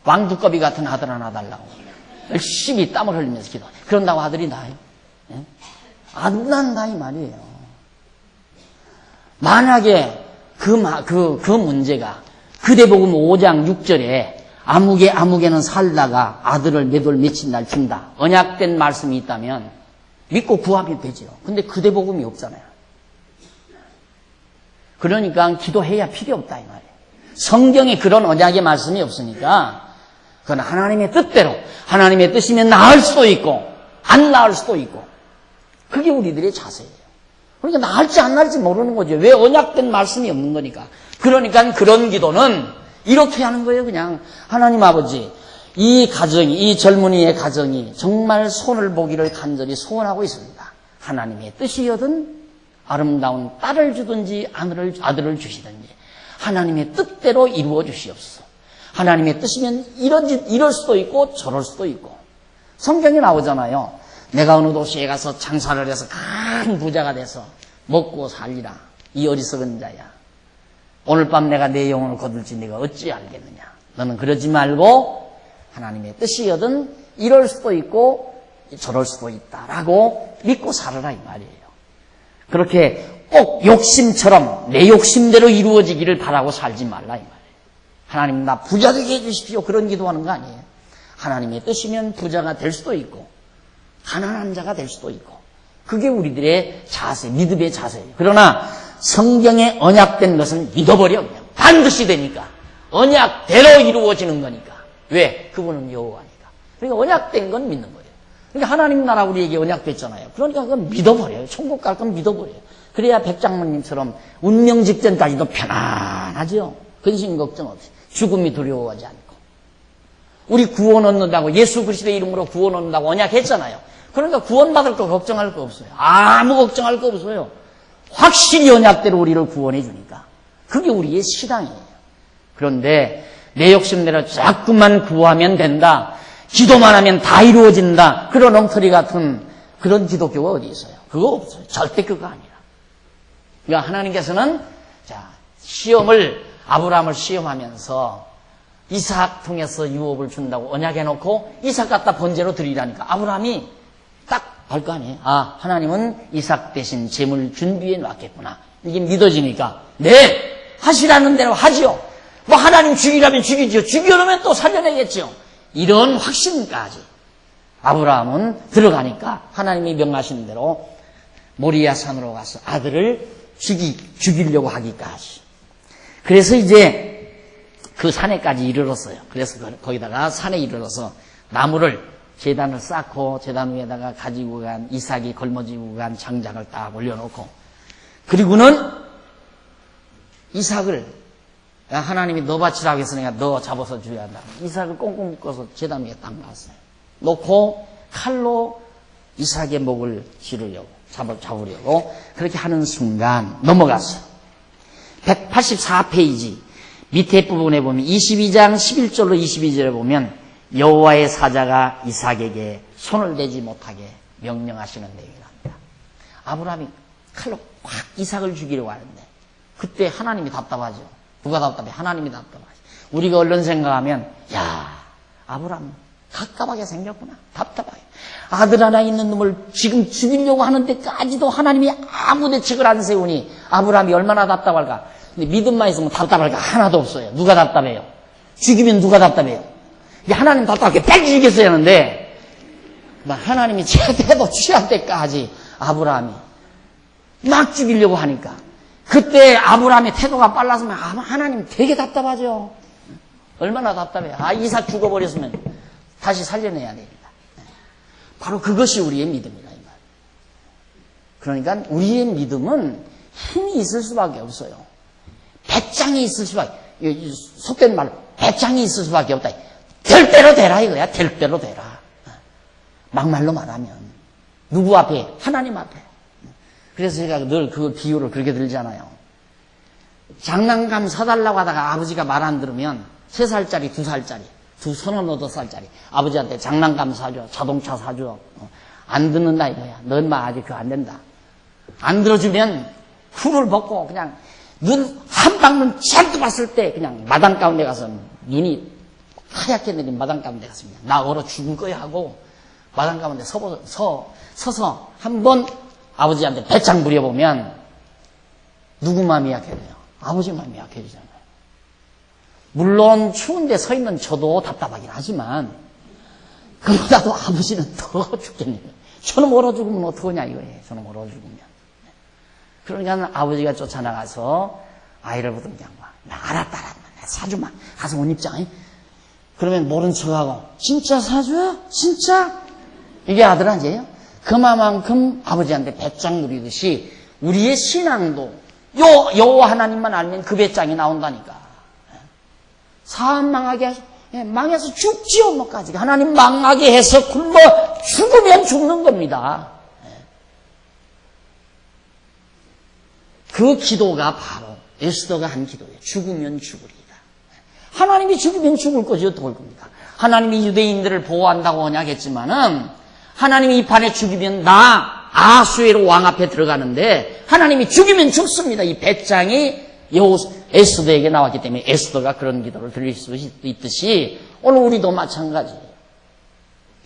왕두꺼비 같은 아들 하나 달라고 열심히 땀을 흘리면서 기도. 그런다고 아들이 나요? 예? 안 난다 이 말이에요. 만약에 그 문제가 그대복음 5장 6절에 아무개는 살다가 아들을 몇 월 며칠 날 준다. 언약된 말씀이 있다면 믿고 구하면 되죠. 근데 그대복음이 없잖아요. 그러니까 기도해야 필요 없다 이 말이에요. 성경에 그런 언약의 말씀이 없으니까 그건 하나님의 뜻대로 하나님의 뜻이면 나을 수도 있고 안 나을 수도 있고 그게 우리들의 자세예요. 그러니까 나을지 안 나을지 모르는 거죠. 왜 언약된 말씀이 없는 거니까. 그러니까 그런 기도는 이렇게 하는 거예요. 그냥 하나님 아버지 이 가정이 이 젊은이의 가정이 정말 손을 보기를 간절히 소원하고 있습니다. 하나님의 뜻이여든 아름다운 딸을 주든지 아들을 주시든지 하나님의 뜻대로 이루어 주시옵소서. 하나님의 뜻이면 이럴 수도 있고 저럴 수도 있고 성경에 나오잖아요. 내가 어느 도시에 가서 장사를 해서 큰 부자가 돼서 먹고 살리라. 이 어리석은 자야. 오늘 밤 내가 내 영혼을 거둘지 네가 어찌 알겠느냐. 너는 그러지 말고 하나님의 뜻이여든 이럴 수도 있고 저럴 수도 있다라고 믿고 살아라 이 말이에요. 그렇게 꼭 욕심처럼 내 욕심대로 이루어지기를 바라고 살지 말라 이 말이에요. 하나님 나 부자 되게 해주십시오. 그런 기도하는 거 아니에요. 하나님의 뜻이면 부자가 될 수도 있고 가난한 자가 될 수도 있고 그게 우리들의 자세, 믿음의 자세예요. 그러나 성경에 언약된 것은 믿어버려 그냥. 반드시 되니까. 언약대로 이루어지는 거니까. 왜? 그분은 여호와니까. 그러니까 언약된 건 믿는 거예요. 그러니까 하나님 나라 우리에게 언약됐잖아요. 그러니까 그건 믿어버려요. 천국 갈 건 믿어버려요. 그래야 백장모님처럼 운명 직전까지도 편안하죠. 근심 걱정 없이. 죽음이 두려워하지 않고. 우리 구원 얻는다고 예수 그리스도의 이름으로 구원 얻는다고 언약했잖아요. 그러니까 구원받을 거 걱정할 거 없어요. 아무 걱정할 거 없어요. 확실히 언약대로 우리를 구원해 주니까. 그게 우리의 신앙이에요. 그런데 내 욕심대로 자꾸만 구하면 된다. 기도만 하면 다 이루어진다. 그런 엉터리 같은 그런 기독교가 어디 있어요? 그거 없어요. 절대 그거 아니라. 그러니까 하나님께서는 아브라함을 시험하면서 이삭 통해서 유업을 준다고 언약해놓고 이삭 갖다 번제로 드리라니까 아브라함이 딱 알 거 아니에요. 아, 하나님은 이삭 대신 제물 준비해 놨겠구나. 이게 믿어지니까 네, 하시라는 대로 하지요. 뭐 하나님 죽이라면 죽이지요. 죽여놓으면 또 살려내겠지요. 이런 확신까지 아브라함은 들어가니까 하나님이 명하신 대로 모리아 산으로 가서 아들을 죽이려고 하기까지. 그래서 이제 그 산에까지 이르렀어요. 그래서 거기다가 산에 이르러서 나무를 제단을 쌓고 제단 위에다가 가지고 간 이삭이 걸머지고 간 장작을 딱 올려놓고 그리고는 이삭을 하나님이 너 바치라고 했으니까 너 잡아서 줘야 한다. 이삭을 꽁꽁 묶어서 제단 위에 딱 놨어요. 놓고 칼로 이삭의 목을 지르려고 잡으려고 그렇게 하는 순간 넘어갔어요. 184페이지 밑에 부분에 보면 22장 11절로 22절에 보면 여호와의 사자가 이삭에게 손을 대지 못하게 명령하시는 내용이 납니다. 아브라함이 칼로 확 이삭을 죽이려고 하는데 그때 하나님이 답답하죠. 누가 답답해? 하나님이 답답하죠. 우리가 얼른 생각하면 야, 아브라함 갑갑하게 생겼구나. 답답하게. 아들 하나 있는 놈을 지금 죽이려고 하는 데까지도 하나님이 아무 대책을 안 세우니 아브라함이 얼마나 답답할까. 근데 믿음만 있으면 답답할 거 하나도 없어요. 누가 답답해요? 죽이면 누가 답답해요? 하나님 답답하게 빨리 죽였어야 하는데 하나님이 제대로 취할 때까지 아브라함이 막 죽이려고 하니까 그때 아브라함의 태도가 빨랐으면 하나님 되게 답답하죠. 얼마나 답답해요. 이삭 죽어버렸으면 다시 살려내야 됩니다. 바로 그것이 우리의 믿음이다 이 말. 그러니까 우리의 믿음은 힘이 있을 수밖에 없어요. 배짱이 있을 수밖에, 속된 말로 배짱이 있을 수밖에 없다. 될 대로 되라 이거야. 될 대로 되라. 막말로 말하면 누구 앞에? 하나님 앞에. 그래서 제가 늘 그 비유를 그렇게 들잖아요. 장난감 사달라고 하다가 아버지가 말 안 들으면 3살짜리, 2살짜리, 2,8살짜리 아버지한테 장난감 사줘, 자동차 사줘. 안 듣는다 이거야. 너 인마 아직 그거 안 된다. 안 들어주면 쿨을 벗고 그냥 눈 한 방울 잔뜩 봤을 때 그냥 마당 가운데 가서 눈이 하얗게 내린 마당 가운데 갔습니다. 나 얼어 죽을 거야 하고 마당 가운데 서서 한번 아버지한테 배짱 부려보면 누구 마음이 약해져요? 아버지 마음이 약해지잖아요. 물론 추운데 서 있는 저도 답답하긴 하지만 그보다도 아버지는 더 죽겠네요. 저는 얼어 죽으면 어떡하냐 이거예요. 저는 얼어 죽으면. 그러니까 아버지가 쫓아나가서 아이를 보던 그냥 알았다 사주마 가서 옷 입자. 그러면 모른 척하고 진짜 사줘요? 진짜? 이게 아들 아니에요? 그만큼 아버지한테 배짱 누리듯이 우리의 신앙도 여호와 하나님만 알면 그 배짱이 나온다니까. 사업 망하게 해서 망해서 죽지요 뭐까지. 하나님 망하게 해서 굶어 죽으면 죽는 겁니다. 그 기도가 바로 에스더가 한 기도예요. 죽으면 죽으리다. 하나님이 죽으면 죽을 거지 어떡할 겁니까? 하나님이 유대인들을 보호한다고 언약했지만은 하나님이 이 판에 죽이면 나 아수에로 왕 앞에 들어가는데 하나님이 죽이면 죽습니다. 이 배짱이 에스더에게 나왔기 때문에 에스더가 그런 기도를 드릴 수 있듯이 오늘 우리도 마찬가지예요.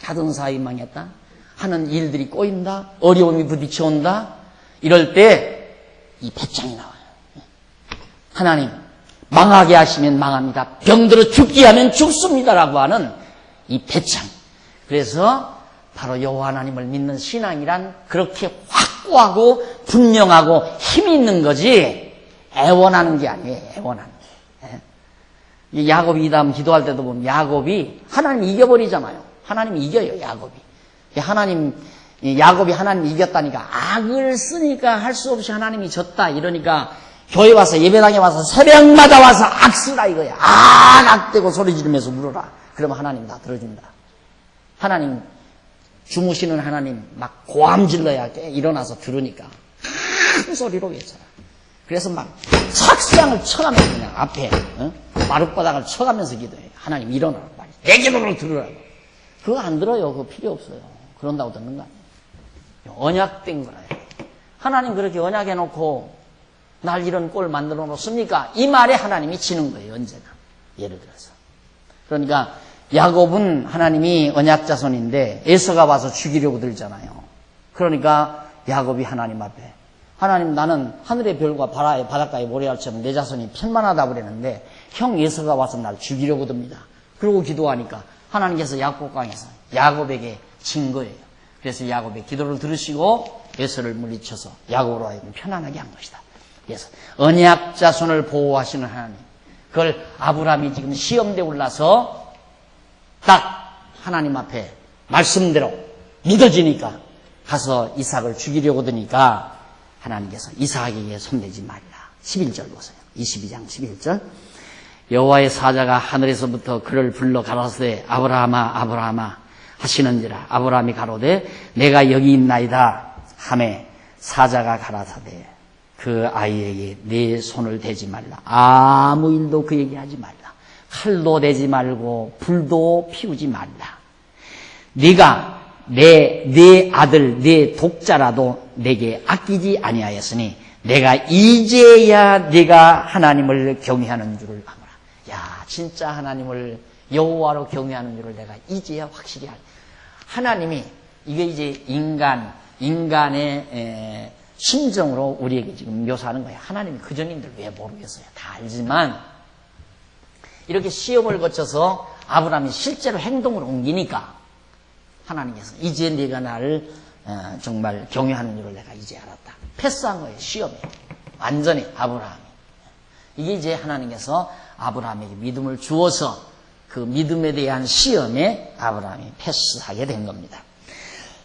하던 사위 망했다. 하는 일들이 꼬인다. 어려움이 부딪혀온다. 이럴 때 이 배짱이 나와요. 하나님 망하게 하시면 망합니다. 병들어 죽게 하면 죽습니다라고 하는 이 배짱. 그래서 바로 여호와 하나님을 믿는 신앙이란 그렇게 확고하고 분명하고 힘이 있는 거지 애원하는 게 아니에요. 애원하는 게. 야곱이 이 다음 기도할 때도 보면 야곱이 하나님 이겨버리잖아요. 하나님 이겨요. 야곱이 하나님 이겼다니까 악을 쓰니까 할 수 없이 하나님이 졌다 이러니까 교회 와서 예배당에 와서 새벽마다 와서 악 쓰라 이거야. 악대고 소리 지르면서 울어라. 그러면 하나님 다 들어준다. 하나님 주무시는 하나님 막 고함 질러야 일어나서 들으니까 큰 소리로 외쳐라. 그래서 막 석상을 쳐가면서 그냥 앞에 마룻바닥을 쳐가면서 기도해요. 하나님 일어나라 빨리. 내 기도를 들으라고. 그거 안 들어요. 그거 필요 없어요. 그런다고 듣는 거 아니에요. 언약된 거라요. 하나님 그렇게 언약해놓고 날 이런 꼴 만들어 놓습니까? 이 말에 하나님이 지는 거예요. 언제나. 예를 들어서. 그러니까 야곱은 하나님이 언약자손인데 에서가 와서 죽이려고 들잖아요. 그러니까 야곱이 하나님 앞에 하나님 나는 하늘의 별과 바닷가의 모래알처럼 내 자손이 편만하다 그랬는데 형 에서가 와서 날 죽이려고 듭니다. 그러고 기도하니까 하나님께서 야곱강에서 야곱에게 진 거예요. 그래서 야곱의 기도를 들으시고 에서를 물리쳐서 야곱으로 하여금 편안하게 한 것이다. 그래서 언약 자손을 보호하시는 하나님. 그걸 아브라함이 지금 시험대 올라서 딱 하나님 앞에 말씀대로 믿어지니까 가서 이삭을 죽이려고 드니까 하나님께서 이삭에게 손대지 말라. 11절 보세요. 22장 11절. 여호와의 사자가 하늘에서부터 그를 불러 가라사대 아브라함아 아브라함아 하시는지라. 아브라함이 가로되 내가 여기 있나이다 하매 사자가 가라사대 그 아이에게 내 손을 대지 말라. 아무 일도 그에게 하지 말라. 칼도 대지 말고 불도 피우지 말라. 네가 내 아들 내 독자라도 내게 아끼지 아니하였으니 내가 이제야 네가 하나님을 경외하는 줄을 아노라. 야, 진짜 하나님을 여호와로 경외하는 줄을 내가 이제야 확실히 알라. 하나님이 이게 이제 인간의 심정으로 우리에게 지금 묘사하는 거예요. 하나님이 그전인들 왜 모르겠어요. 다 알지만 이렇게 시험을 거쳐서 아브라함이 실제로 행동으로 옮기니까 하나님께서 이제 네가 나를 정말 경외하는 줄을 내가 이제 알았다. 패스한 거예요. 시험에. 완전히 아브라함이. 이게 이제 하나님께서 아브라함에게 믿음을 주어서 그 믿음에 대한 시험에 아브라함이 패스하게 된 겁니다.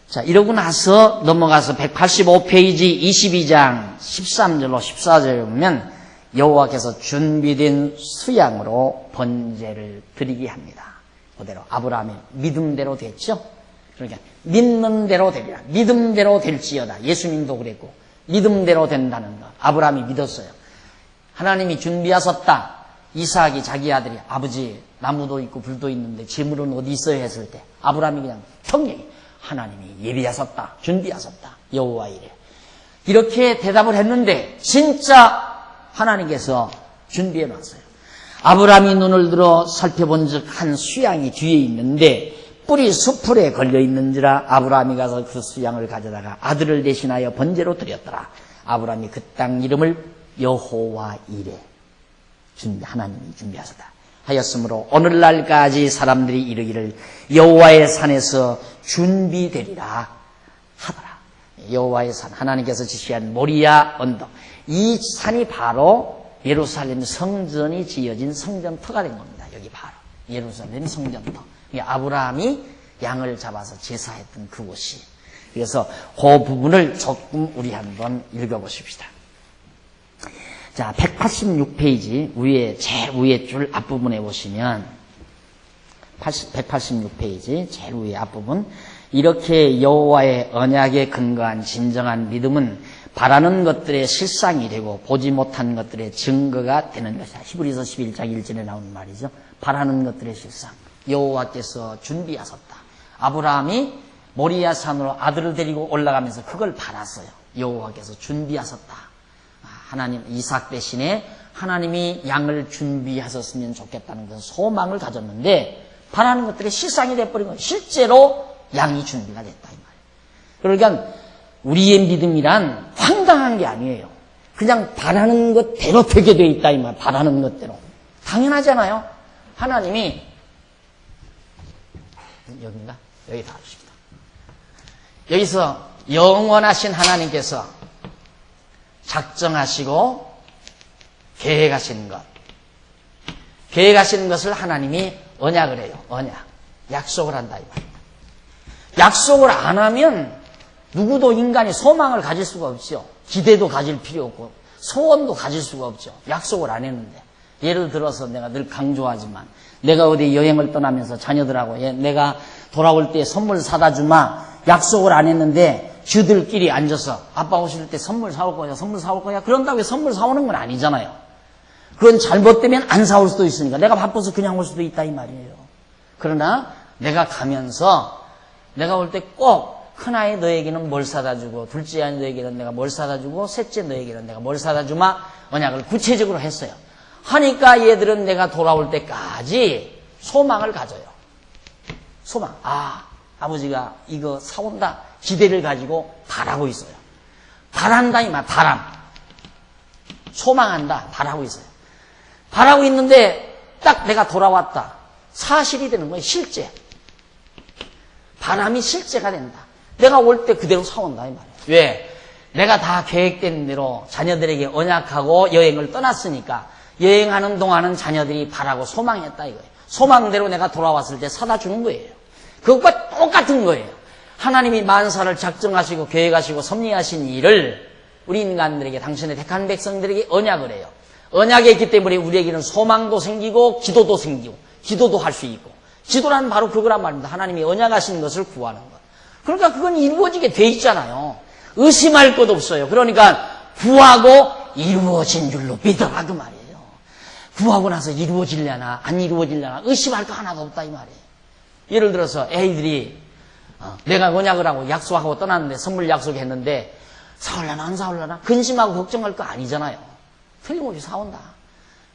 자, 이러고 나서 넘어가서 185페이지 22장 13절로 14절에 보면 여호와께서 준비된 수양으로 번제를 드리게 합니다. 그대로 아브라함의 믿음대로 됐죠. 그러니까 믿는 대로 되리라. 믿음대로 될지어다. 예수님도 그랬고 믿음대로 된다는 것. 아브라함이 믿었어요. 하나님이 준비하셨다. 이삭이 자기 아들이 아버지 나무도 있고 불도 있는데 재물은 어디 있어요 했을 때 아브라함이 그냥 평행히 하나님이 예비하셨다. 준비하셨다. 여호와 이래. 이렇게 대답을 했는데 진짜 하나님께서 준비해 놨어요. 아브라함이 눈을 들어 살펴본 즉 한 수양이 뒤에 있는데 뿔이 수풀에 걸려 있는지라 아브라함이 가서 그 수양을 가져다가 아들을 대신하여 번제로 드렸더라. 아브라함이 그 땅 이름을 여호와 이래. 하나님이 준비하셨다 하였으므로 오늘날까지 사람들이 이르기를 여호와의 산에서 준비되리라 하더라. 여호와의 산, 하나님께서 지시한 모리아 언덕. 이 산이 바로 예루살렘 성전이 지어진 성전터가 된 겁니다. 여기 바로 예루살렘 성전터. 아브라함이 양을 잡아서 제사했던 그곳이. 그래서 그 부분을 조금 우리 한번 읽어보십시다. 자, 186페이지 위에 제일 위에 줄 앞부분에 보시면 186페이지 제일 위에 앞부분 이렇게 여호와의 언약에 근거한 진정한 믿음은 바라는 것들의 실상이 되고 보지 못한 것들의 증거가 되는 것이다. 히브리서 11장 1절에 나오는 말이죠. 바라는 것들의 실상. 여호와께서 준비하셨다. 아브라함이 모리아 산으로 아들을 데리고 올라가면서 그걸 바랐어요. 여호와께서 준비하셨다. 하나님 이삭 대신에 하나님이 양을 준비하셨으면 좋겠다는 그 소망을 가졌는데 바라는 것들이 실상이 돼버린 거예요. 실제로 양이 준비가 됐다 이 말이에요. 그러니까 우리의 믿음이란 황당한 게 아니에요. 그냥 바라는 것대로 되게 돼 있다 이 말. 바라는 것대로. 당연하잖아요. 하나님이 여기인가? 여기 닿읍시다. 여기서 영원하신 하나님께서 작정하시고 계획하시는 것. 계획하시는 것을 하나님이 언약을 해요. 언약. 약속을 한다 이 말입니다. 약속을 안 하면 누구도 인간이 소망을 가질 수가 없죠. 기대도 가질 필요 없고 소원도 가질 수가 없죠. 약속을 안 했는데. 예를 들어서 내가 늘 강조하지만 내가 어디 여행을 떠나면서 자녀들하고 내가 돌아올 때 선물 사다 주마 약속을 안 했는데 쥐들끼리 앉아서 아빠 오실 때 선물 사올 거야 선물 사올 거야 그런다고 해서 선물 사오는 건 아니잖아요. 그건 잘못되면 안 사올 수도 있으니까 내가 바빠서 그냥 올 수도 있다 이 말이에요. 그러나 내가 가면서 내가 올 때 꼭 큰아이 너에게는 뭘 사다 주고 둘째 아이 너에게는 내가 뭘 사다 주고 셋째 너에게는 내가 뭘 사다 주마 언약을 구체적으로 했어요. 하니까 얘들은 내가 돌아올 때까지 소망을 가져요. 소망. 아버지가 이거 사온다. 기대를 가지고 바라고 있어요. 바란다 이 말. 바람. 소망한다. 바라고 있어요. 바라고 있는데 딱 내가 돌아왔다. 사실이 되는 거예요. 실제. 바람이 실제가 된다. 내가 올 때 그대로 사온다 이 말이에요. 왜? 내가 다 계획된 대로 자녀들에게 언약하고 여행을 떠났으니까 여행하는 동안은 자녀들이 바라고 소망했다 이거예요. 소망대로 내가 돌아왔을 때 사다 주는 거예요. 그것과 똑같은 거예요. 하나님이 만사를 작정하시고 계획하시고 섭리하신 일을 우리 인간들에게 당신의 택한 백성들에게 언약을 해요. 언약이 있기 때문에 우리에게는 소망도 생기고 기도도 생기고 기도도 할 수 있고 기도란 바로 그거란 말입니다. 하나님이 언약하신 것을 구하는 것. 그러니까 그건 이루어지게 돼 있잖아요. 의심할 것 없어요. 그러니까 구하고 이루어진 줄로 믿어라 그 말이에요. 구하고 나서 이루어지려나 안 이루어지려나 의심할 거 하나도 없다 이 말이에요. 예를 들어서 애들이 내가 언약을 하고 약속하고 떠났는데 선물 약속했는데 사올려나 안 사올려나 근심하고 걱정할 거 아니잖아요. 틀림없이 사온다.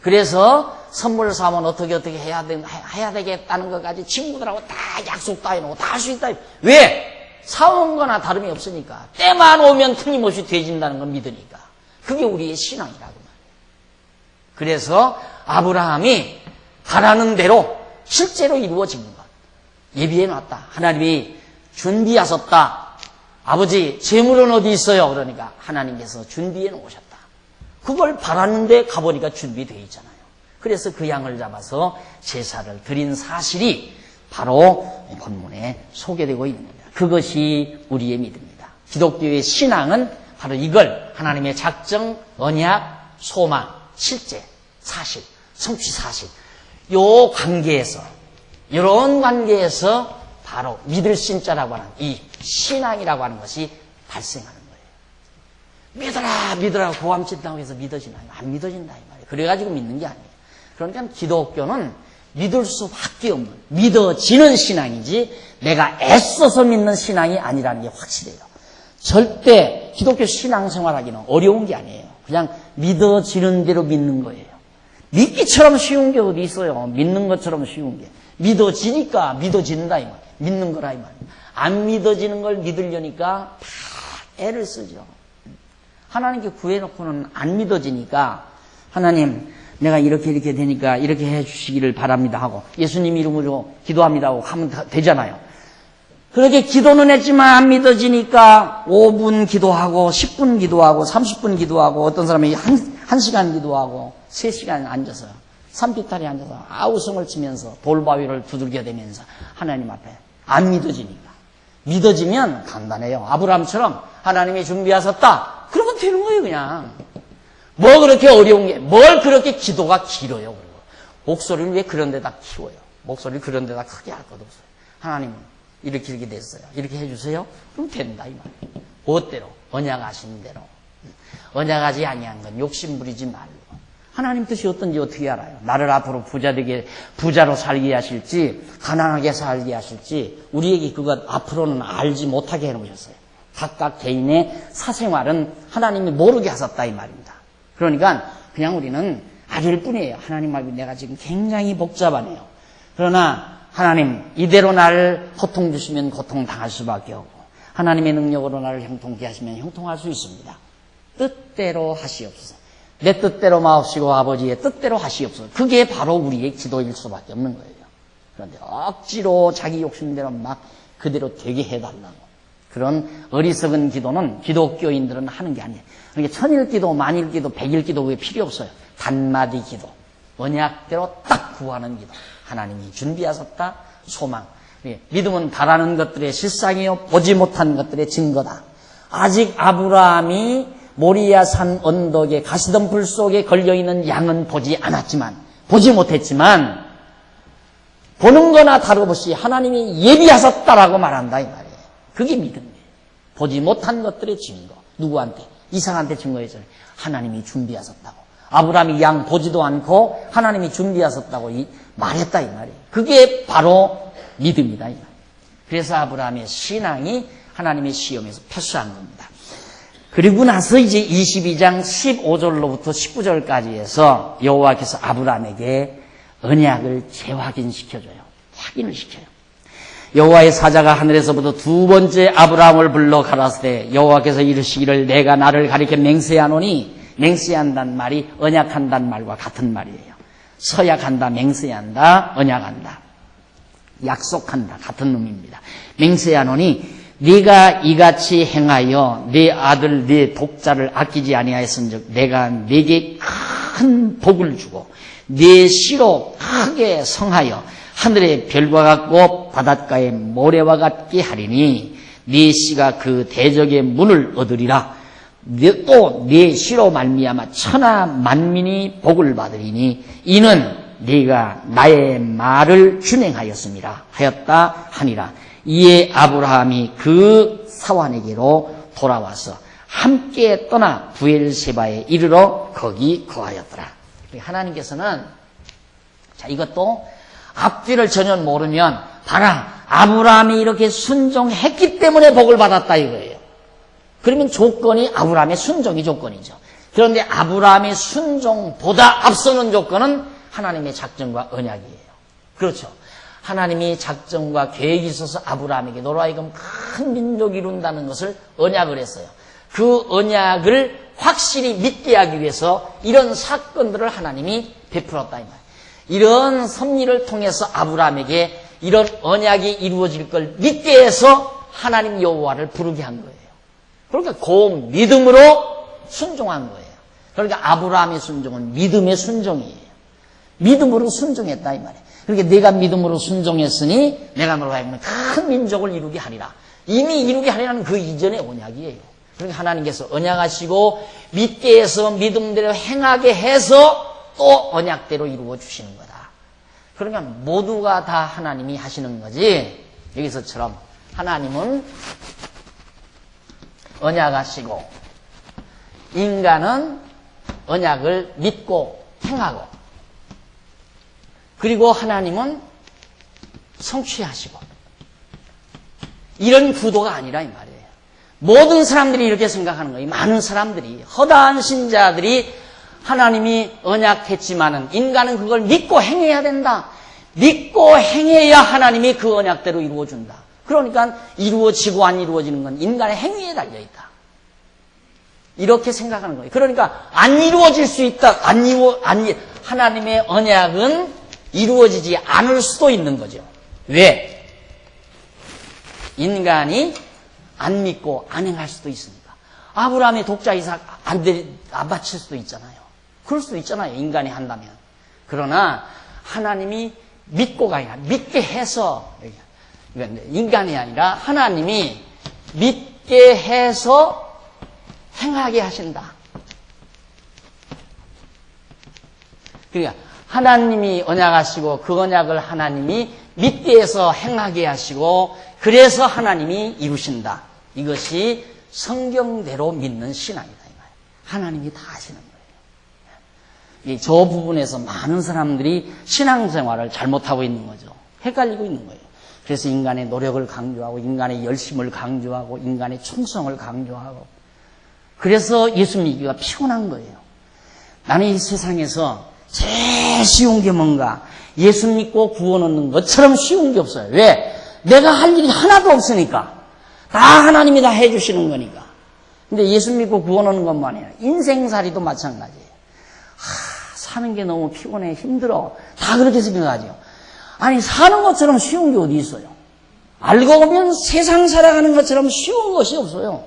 그래서 선물을 사면 어떻게 해야 되겠다는 것까지 친구들하고 다 약속 다 해놓고 다 할 수 있다. 왜? 사온 거나 다름이 없으니까. 때만 오면 틀림없이 되진다는 걸 믿으니까. 그게 우리의 신앙이라고 말이에요. 그래서 아브라함이 바라는 대로 실제로 이루어진 것. 예비해놨다. 하나님이 준비하셨다. 아버지 재물은 어디 있어요? 그러니까 하나님께서 준비해 놓으셨다. 그걸 바랐는데 가보니까 준비되어 있잖아요. 그래서 그 양을 잡아서 제사를 드린 사실이 바로 본문에 소개되고 있는 겁니다. 그것이 우리의 믿음입니다. 기독교의 신앙은 바로 이걸 하나님의 작정, 언약, 소망, 실제, 사실, 성취 사실 요 관계에서 이런 관계에서 바로 믿을 신자라고 하는 이 신앙이라고 하는 것이 발생하는 거예요. 믿어라 고함친다고 해서 믿어지나요? 안 믿어진다 이 말이에요. 그래가지고 믿는 게 아니에요. 그러니까 기독교는 믿을 수밖에 없는 믿어지는 신앙이지 내가 애써서 믿는 신앙이 아니라는 게 확실해요. 절대 기독교 신앙생활하기는 어려운 게 아니에요. 그냥 믿어지는 대로 믿는 거예요. 믿기처럼 쉬운 게 어디 있어요. 믿는 것처럼 쉬운 게. 믿어지니까 믿어진다 이 말이에요. 믿는 거라 이 말이에요. 안 믿어지는 걸 믿으려니까 다 애를 쓰죠. 하나님께 구해놓고는 안 믿어지니까 하나님 내가 이렇게 되니까 이렇게 해주시기를 바랍니다 하고 예수님 이름으로 기도합니다 하고 하면 되잖아요. 그렇게 기도는 했지만 안 믿어지니까 5분 기도하고 10분 기도하고 30분 기도하고 어떤 사람이 1시간 기도하고 3시간 앉아서 산비탈에 앉아서 아우성을 치면서 돌바위를 두들겨대면서 하나님 앞에 안 믿어지니까. 믿어지면 간단해요. 아브라함처럼 하나님이 준비하셨다. 그러면 되는 거예요 그냥. 뭐 그렇게 어려운 게 뭘 그렇게 기도가 길어요. 그리고 목소리를 왜 그런 데다 키워요. 목소리를 그런 데다 크게 할 것도 없어요. 하나님은 이렇게 됐어요. 이렇게 해주세요. 그럼 된다 이 말이에요. 그것대로 언약하신 대로. 언약하지 아니한 건 욕심 부리지 말고. 하나님 뜻이 어떤지 어떻게 알아요? 나를 앞으로 부자로 살게 하실지 가난하게 살게 하실지 우리에게 그것 앞으로는 알지 못하게 해놓으셨어요. 각각 개인의 사생활은 하나님이 모르게 하셨다 이 말입니다. 그러니까 그냥 우리는 알을 뿐이에요. 하나님 말고 내가 지금 굉장히 복잡하네요. 그러나 하나님 이대로 나를 고통 주시면 고통 당할 수밖에 없고 하나님의 능력으로 나를 형통케 하시면 형통할 수 있습니다. 뜻대로 하시옵소서. 내 뜻대로 마옵시고 아버지의 뜻대로 하시옵소서. 그게 바로 우리의 기도일 수밖에 없는 거예요. 그런데 억지로 자기 욕심대로 막 그대로 되게 해달라고. 그런 어리석은 기도는 기독교인들은 하는 게 아니에요. 그러니까 천일 기도, 만일 기도, 백일 기도 그게 필요 없어요. 단마디 기도, 언약대로 딱 구하는 기도. 하나님이 준비하셨다, 소망. 믿음은 바라는 것들의 실상이요 보지 못한 것들의 증거다. 아직 아브라함이 모리아 산 언덕에 가시던 불 속에 걸려있는 양은 보지 못했지만 보는 거나 다름없이 하나님이 예비하셨다라고 말한다 이 말이에요. 그게 믿음이에요. 보지 못한 것들의 증거. 누구한테? 이삭한테 증거했잖아요. 하나님이 준비하셨다고. 아브라함이 양 보지도 않고 하나님이 준비하셨다고 말했다 이 말이에요. 그게 바로 믿음이다 이 말이에요. 그래서 아브라함의 신앙이 하나님의 시험에서 패스한 겁니다. 그리고 나서 이제 22장 15절로부터 19절까지 해서 여호와께서 아브라함에게 언약을 재확인시켜줘요. 확인을 시켜요. 여호와의 사자가 하늘에서부터 두 번째 아브라함을 불러 가라사대 여호와께서 이르시기를 내가 나를 가리켜 맹세하노니 맹세한다는 말이 언약한다는 말과 같은 말이에요. 서약한다, 맹세한다, 언약한다, 약속한다 같은 의미입니다. 맹세하노니 네가 이같이 행하여 네 아들 네 독자를 아끼지 아니하였은즉 내가 네게 큰 복을 주고 네 씨로 크게 성하여 하늘의 별과 같고 바닷가의 모래와 같게 하리니 네 씨가 그 대적의 문을 얻으리라. 또 네 씨로 말미암아 천하 만민이 복을 받으리니 이는 네가 나의 말을 준행하였습니다 하였다 하니라. 이에 아브라함이 그 사환에게로 돌아와서 함께 떠나 부엘세바에 이르러 거기 거하였더라. 하나님께서는 자 이것도 앞뒤를 전혀 모르면 봐라 아브라함이 이렇게 순종했기 때문에 복을 받았다 이거예요. 그러면 조건이 아브라함의 순종이 조건이죠. 그런데 아브라함의 순종보다 앞서는 조건은 하나님의 작정과 언약이에요. 그렇죠. 하나님이 작정과 계획이 있어서 아브라함에게 너로 하여금 큰 민족이 이룬다는 것을 언약을 했어요. 그 언약을 확실히 믿게 하기 위해서 이런 사건들을 하나님이 베풀었다 이 말이에요. 이런 섭리를 통해서 아브라함에게 이런 언약이 이루어질 걸 믿게 해서 하나님 여호와를 부르게 한 거예요. 그러니까 곧 믿음으로 순종한 거예요. 그러니까 아브라함의 순종은 믿음의 순종이에요. 믿음으로 순종했다 이 말이에요. 그러니까 내가 믿음으로 순종했으니 내가 너로 하여금 큰 민족을 이루게 하리라. 이미 이루게 하리라는 그 이전의 언약이에요. 그러니까 하나님께서 언약하시고 믿게 해서 믿음대로 행하게 해서 또 언약대로 이루어 주시는 거다. 그러니까 모두가 다 하나님이 하시는 거지. 여기서처럼 하나님은 언약하시고 인간은 언약을 믿고 행하고 그리고 하나님은 성취하시고 이런 구도가 아니라 이 말이에요. 모든 사람들이 이렇게 생각하는 거예요. 많은 사람들이 허다한 신자들이 하나님이 언약했지만은 인간은 그걸 믿고 행해야 된다. 믿고 행해야 하나님이 그 언약대로 이루어준다. 그러니까 이루어지고 안 이루어지는 건 인간의 행위에 달려있다. 이렇게 생각하는 거예요. 그러니까 안 이루어질 수 있다. 하나님의 언약은 이루어지지 않을 수도 있는 거죠. 왜? 인간이 안 믿고 안 행할 수도 있으니까. 아브라함의 독자 이삭 안 바칠 수도 있잖아요. 그럴 수도 있잖아요. 인간이 한다면. 그러나 하나님이 믿고가 아니라 믿게 해서 인간이 아니라 하나님이 믿게 해서 행하게 하신다. 그러니까 하나님이 언약하시고 그 언약을 하나님이 믿게 해서 행하게 하시고 그래서 하나님이 이루신다. 이것이 성경대로 믿는 신앙이다. 이 말이에요. 하나님이 다 하시는 거예요. 저 부분에서 많은 사람들이 신앙생활을 잘못하고 있는 거죠. 헷갈리고 있는 거예요. 그래서 인간의 노력을 강조하고 인간의 열심을 강조하고 인간의 충성을 강조하고 그래서 예수 믿기가 피곤한 거예요. 나는 이 세상에서 제일 쉬운 게 뭔가 예수 믿고 구원 얻는 것처럼 쉬운 게 없어요. 왜? 내가 할 일이 하나도 없으니까. 다 하나님이 다 해주시는 거니까. 근데 예수 믿고 구원 오는 것만 아니라 인생살이도 마찬가지예요. 사는 게 너무 피곤해, 힘들어. 다 그렇게 생각하죠. 아니, 사는 것처럼 쉬운 게 어디 있어요? 알고 보면 세상 살아가는 것처럼 쉬운 것이 없어요.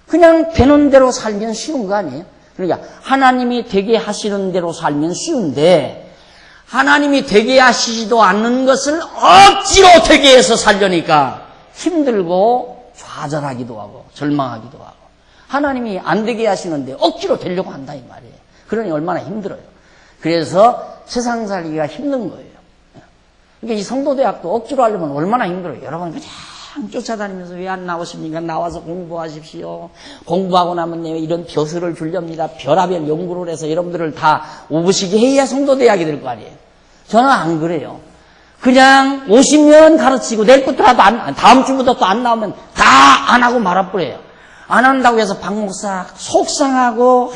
그냥 되는 대로 살면 쉬운 거 아니에요? 그러니까 하나님이 되게 하시는 대로 살면 쉬운데 하나님이 되게 하시지도 않는 것을 억지로 되게 해서 살려니까 힘들고 좌절하기도 하고 절망하기도 하고 하나님이 안 되게 하시는데 억지로 되려고 한다 이 말이에요. 그러니 얼마나 힘들어요. 그래서 세상 살기가 힘든 거예요. 그러니까 이 성도대학도 억지로 하려면 얼마나 힘들어요. 여러분 그냥 쫓아다니면서 왜 안 나오십니까? 나와서 공부하십시오. 공부하고 나면 이런 벼슬을 주렵니다. 별하별 연구를 해서 여러분들을 다 오부시게 해야 성도대학이 될 거 아니에요. 저는 안 그래요. 그냥 오시면 가르치고 내일부터라도 다음 주부터 또 안 나오면 다 안 하고 말아버려요. 안 한다고 해서 박 목사 속상하고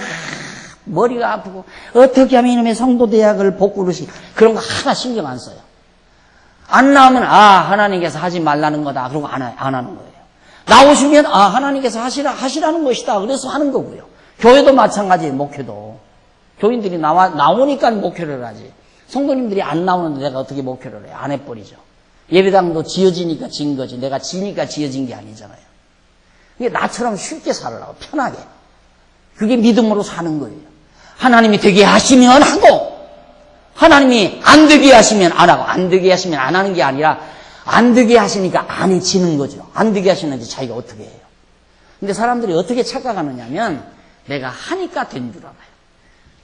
머리가 아프고 어떻게 하면 이놈의 성도대학을 복구르시 그런 거 하나 신경 안 써요. 안 나오면 하나님께서 하지 말라는 거다. 그러고 안 하는 거예요. 나오시면 하나님께서 하시라는 것이다. 그래서 하는 거고요. 교회도 마찬가지예요. 목회도. 교인들이 나오니까 목회를 하지. 성도님들이 안 나오는데 내가 어떻게 목회를 해요? 안 해버리죠. 예배당도 지어지니까 지은 거지. 내가 지니까 지어진 게 아니잖아요. 이게 나처럼 쉽게 살으라고 편하게. 그게 믿음으로 사는 거예요. 하나님이 되게 하시면 하고 하나님이 안 되게 하시면 안 하고 안 되게 하시면 안 하는 게 아니라 안 되게 하시니까 안 해지는 거죠. 안 되게 하시는데 자기가 어떻게 해요. 근데 사람들이 어떻게 착각하느냐면 내가 하니까 된 줄 알아요.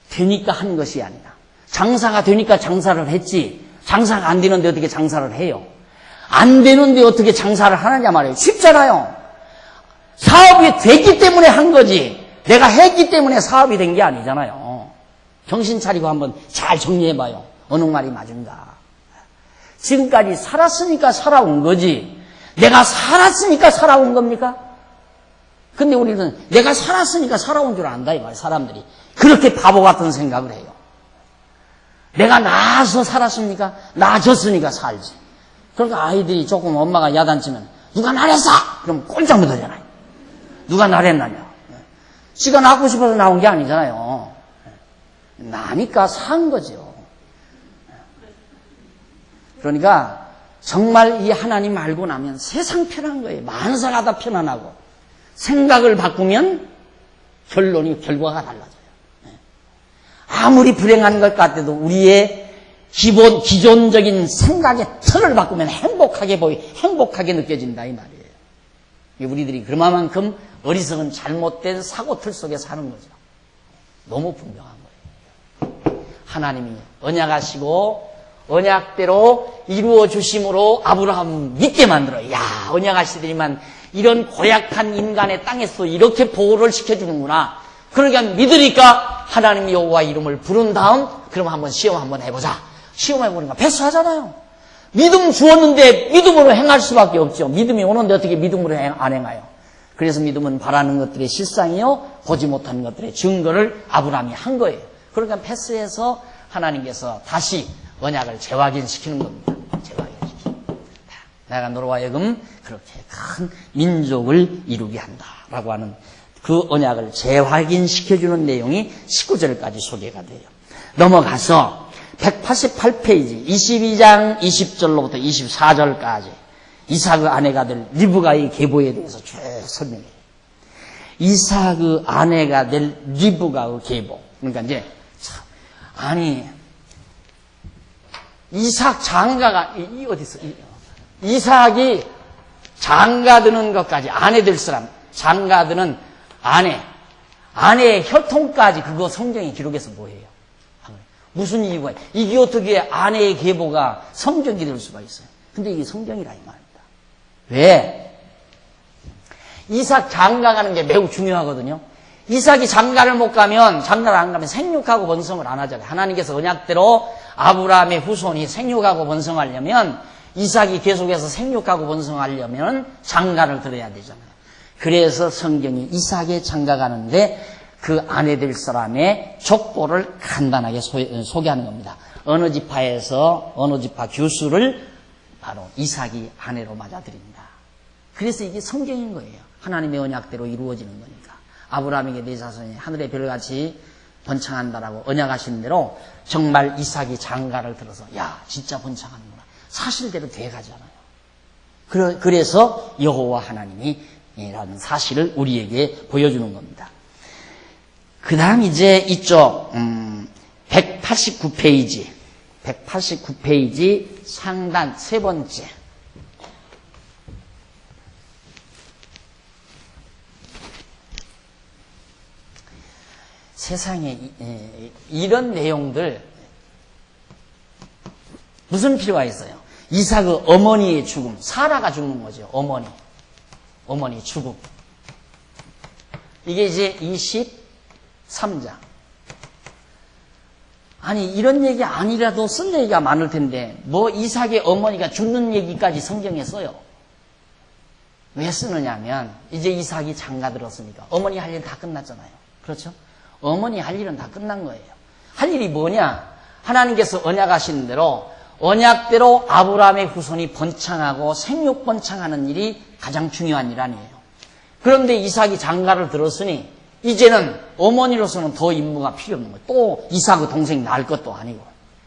되니까 한 것이 아니라 장사가 되니까 장사를 했지 장사가 안 되는데 어떻게 장사를 해요. 안 되는데 어떻게 장사를 하느냐 말이에요. 쉽잖아요. 사업이 됐기 때문에 한 거지 내가 했기 때문에 사업이 된 게 아니잖아요. 정신 차리고 한번 잘 정리해봐요. 어느 말이 맞은가. 지금까지 살았으니까 살아온 거지 내가 살았으니까 살아온 겁니까? 근데 우리는 내가 살았으니까 살아온 줄 안다 이 말이에요. 사람들이 그렇게 바보 같은 생각을 해요. 내가 낳아서 살았습니까? 낳아줬으니까 살지. 그러니까 아이들이 조금 엄마가 야단치면 누가 나랬어? 그럼 꼴짝 묻어잖아요. 누가 나랬느냐. 지가 낳고 싶어서 나온 게 아니잖아요. 나니까 산 거죠. 그러니까 정말 이 하나님 알고 나면 세상 편한 거예요. 만사가 다 편안하고 생각을 바꾸면 결과가 달라져요. 아무리 불행한 것 같아도 우리의 기존적인 생각의 틀을 바꾸면 행복하게 느껴진다 이 말이에요. 우리들이 그만큼 어리석은 잘못된 사고 틀 속에 사는 거죠. 너무 분명한 거예요. 하나님이 언약하시고 언약대로 이루어 주심으로 아브라함 믿게 만들어요. 야, 언약하시더니만 이런 고약한 인간의 땅에서 이렇게 보호를 시켜주는구나. 그러니까 믿으니까 하나님 여호와 이름을 부른 다음 그럼 한번 시험 한번 해보자. 시험해보니까 패스하잖아요. 믿음 주었는데 믿음으로 행할 수밖에 없죠. 믿음이 오는데 어떻게 믿음으로 안 행해요. 그래서 믿음은 바라는 것들의 실상이요 보지 못하는 것들의 증거를 아브라함이 한 거예요. 그러니까 패스해서 하나님께서 다시 언약을 재확인시키는 겁니다. 재확인시키는. 내가 너로 하여금 그렇게 큰 민족을 이루게 한다라고 하는 그 언약을 재확인시켜주는 내용이 19절까지 소개가 돼요. 넘어가서 188페이지 22장 20절로부터 24절까지 이삭의 아내가 될 리브가의 계보에 대해서 쭉 설명해요. 이삭의 아내가 될 리브가의 계보. 그러니까 이제 이삭 장가가 어디 있어? 이삭이 장가드는 것까지 아내 될 사람, 장가드는 아내의 혈통까지 그거 성경이 기록해서 뭐예요? 무슨 이유가 이게 어떻게 아내의 계보가 성경이 될 수가 있어요? 근데 이게 성경이라 이 말입니다. 왜? 이삭 장가 가는 게 매우 중요하거든요. 이삭이 장가를 안 가면 생육하고 번성을 안 하잖아요. 하나님께서 언약대로 아브라함의 후손이 생육하고 번성하려면 이삭이 계속해서 생육하고 번성하려면 장가를 들어야 되잖아요. 그래서 성경이 이삭의 장가 가는데 그 아내 될 사람의 족보를 간단하게 소개하는 겁니다. 어느 지파 교수를 바로 이삭이 아내로 맞아들입니다. 그래서 이게 성경인 거예요. 하나님의 언약대로 이루어지는 거니까. 아브라함에게 내 자손이 하늘의 별같이 번창한다라고 언약하신 대로 정말 이삭이 장가를 들어서 야 진짜 번창하는구나. 사실대로 돼가잖아요. 그래서 여호와 하나님이라는 사실을 우리에게 보여주는 겁니다. 그 다음 이제 이쪽 189페이지 상단 세 번째. 세상에 이런 내용들 무슨 필요가 있어요? 이삭의 어머니의 죽음, 사라가 죽는 거죠. 어머니 죽음. 이게 이제 23장. 아니 이런 얘기 아니라도 쓴 얘기가 많을 텐데 뭐 이삭의 어머니가 죽는 얘기까지 성경에 써요. 왜 쓰느냐면 이제 이삭이 장가 들었으니까 어머니 할 일 다 끝났잖아요. 그렇죠? 어머니 할 일은 다 끝난 거예요. 할 일이 뭐냐? 하나님께서 언약하신 대로 언약대로 아브라함의 후손이 번창하고 생육 번창하는 일이 가장 중요한 일 아니에요. 그런데 이삭이 장가를 들었으니 이제는 어머니로서는 더 임무가 필요 없는 거예요. 또 이삭의 동생 낳을 것도 아니고.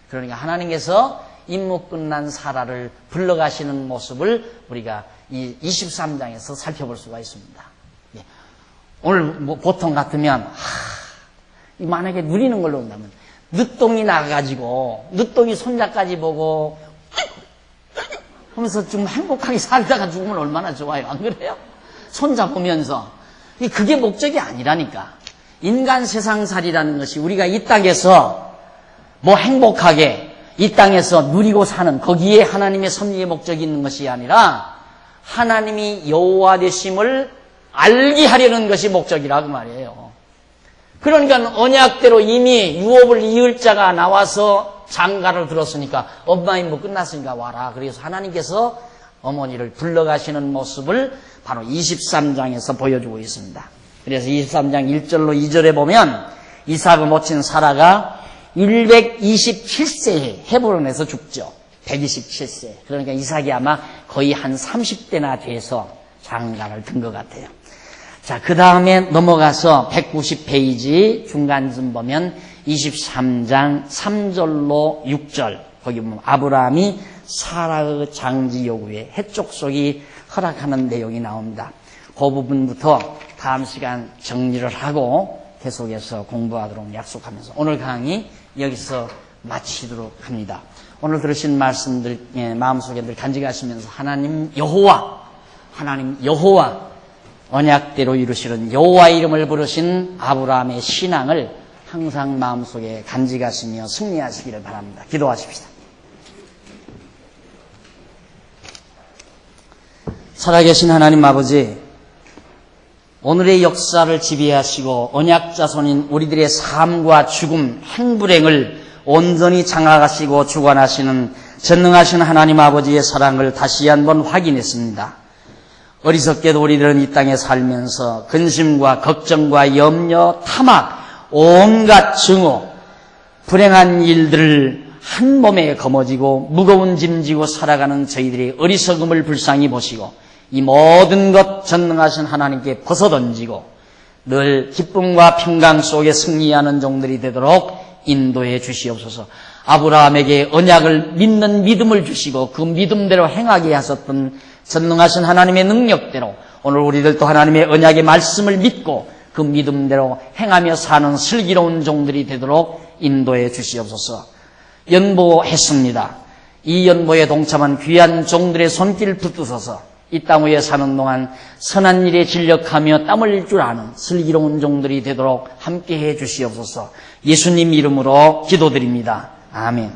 그러니까 하나님께서 임무 끝난 사라를 불러가시는 모습을 우리가 이 23장에서 살펴볼 수가 있습니다. 오늘 뭐 보통 같으면 만약에 누리는 걸로 온다면 늦동이 나가가지고 늦동이 손자까지 보고 하면서 좀 행복하게 살다가 죽으면 얼마나 좋아요. 안 그래요? 손자 보면서. 그게 목적이 아니라니까. 인간 세상살이라는 것이 우리가 이 땅에서 뭐 행복하게 이 땅에서 누리고 사는 거기에 하나님의 섭리의 목적이 있는 것이 아니라 하나님이 여호와 되심을 알게 하려는 것이 목적이라고 말이에요. 그러니까 언약대로 이미 유업을 이을 자가 나와서 장가를 들었으니까 엄마 임무 끝났으니까 와라. 그래서 하나님께서 어머니를 불러가시는 모습을 바로 23장에서 보여주고 있습니다. 그래서 23장 1절로 2절에 보면 이삭의 모친 사라가 127세에 헤브론에서 죽죠. 127세. 그러니까 이삭이 아마 거의 한 30대나 돼서 장가를 든 것 같아요. 자, 그 다음에 넘어가서 190페이지 중간쯤 보면 23장 3절로 6절 거기 보면 아브라함이 사라의 장지 요구에 해족속이 허락하는 내용이 나옵니다. 그 부분부터 다음 시간 정리를 하고 계속해서 공부하도록 약속하면서 오늘 강의 여기서 마치도록 합니다. 오늘 들으신 말씀들 마음속에 늘 간직하시면서 하나님 여호와 언약대로 이루시는 여호와 이름을 부르신 아브라함의 신앙을 항상 마음속에 간직하시며 승리하시기를 바랍니다. 기도하십시다. 살아계신 하나님 아버지, 오늘의 역사를 지배하시고 언약자손인 우리들의 삶과 죽음, 행불행을 온전히 장악하시고 주관하시는 전능하신 하나님 아버지의 사랑을 다시 한번 확인했습니다. 어리석게도 우리들은 이 땅에 살면서 근심과 걱정과 염려, 탐악, 온갖 증오, 불행한 일들을 한 몸에 거머쥐고 무거운 짐 지고 살아가는 저희들의 어리석음을 불쌍히 보시고 이 모든 것 전능하신 하나님께 벗어던지고 늘 기쁨과 평강 속에 승리하는 종들이 되도록 인도해 주시옵소서. 아브라함에게 언약을 믿는 믿음을 주시고 그 믿음대로 행하게 하셨던 전능하신 하나님의 능력대로 오늘 우리들도 하나님의 언약의 말씀을 믿고 그 믿음대로 행하며 사는 슬기로운 종들이 되도록 인도해 주시옵소서. 연보했습니다. 이 연보에 동참한 귀한 종들의 손길 붙드셔서 이 땅 위에 사는 동안 선한 일에 진력하며 땀 흘릴 줄 아는 슬기로운 종들이 되도록 함께해 주시옵소서. 예수님 이름으로 기도드립니다. 아멘.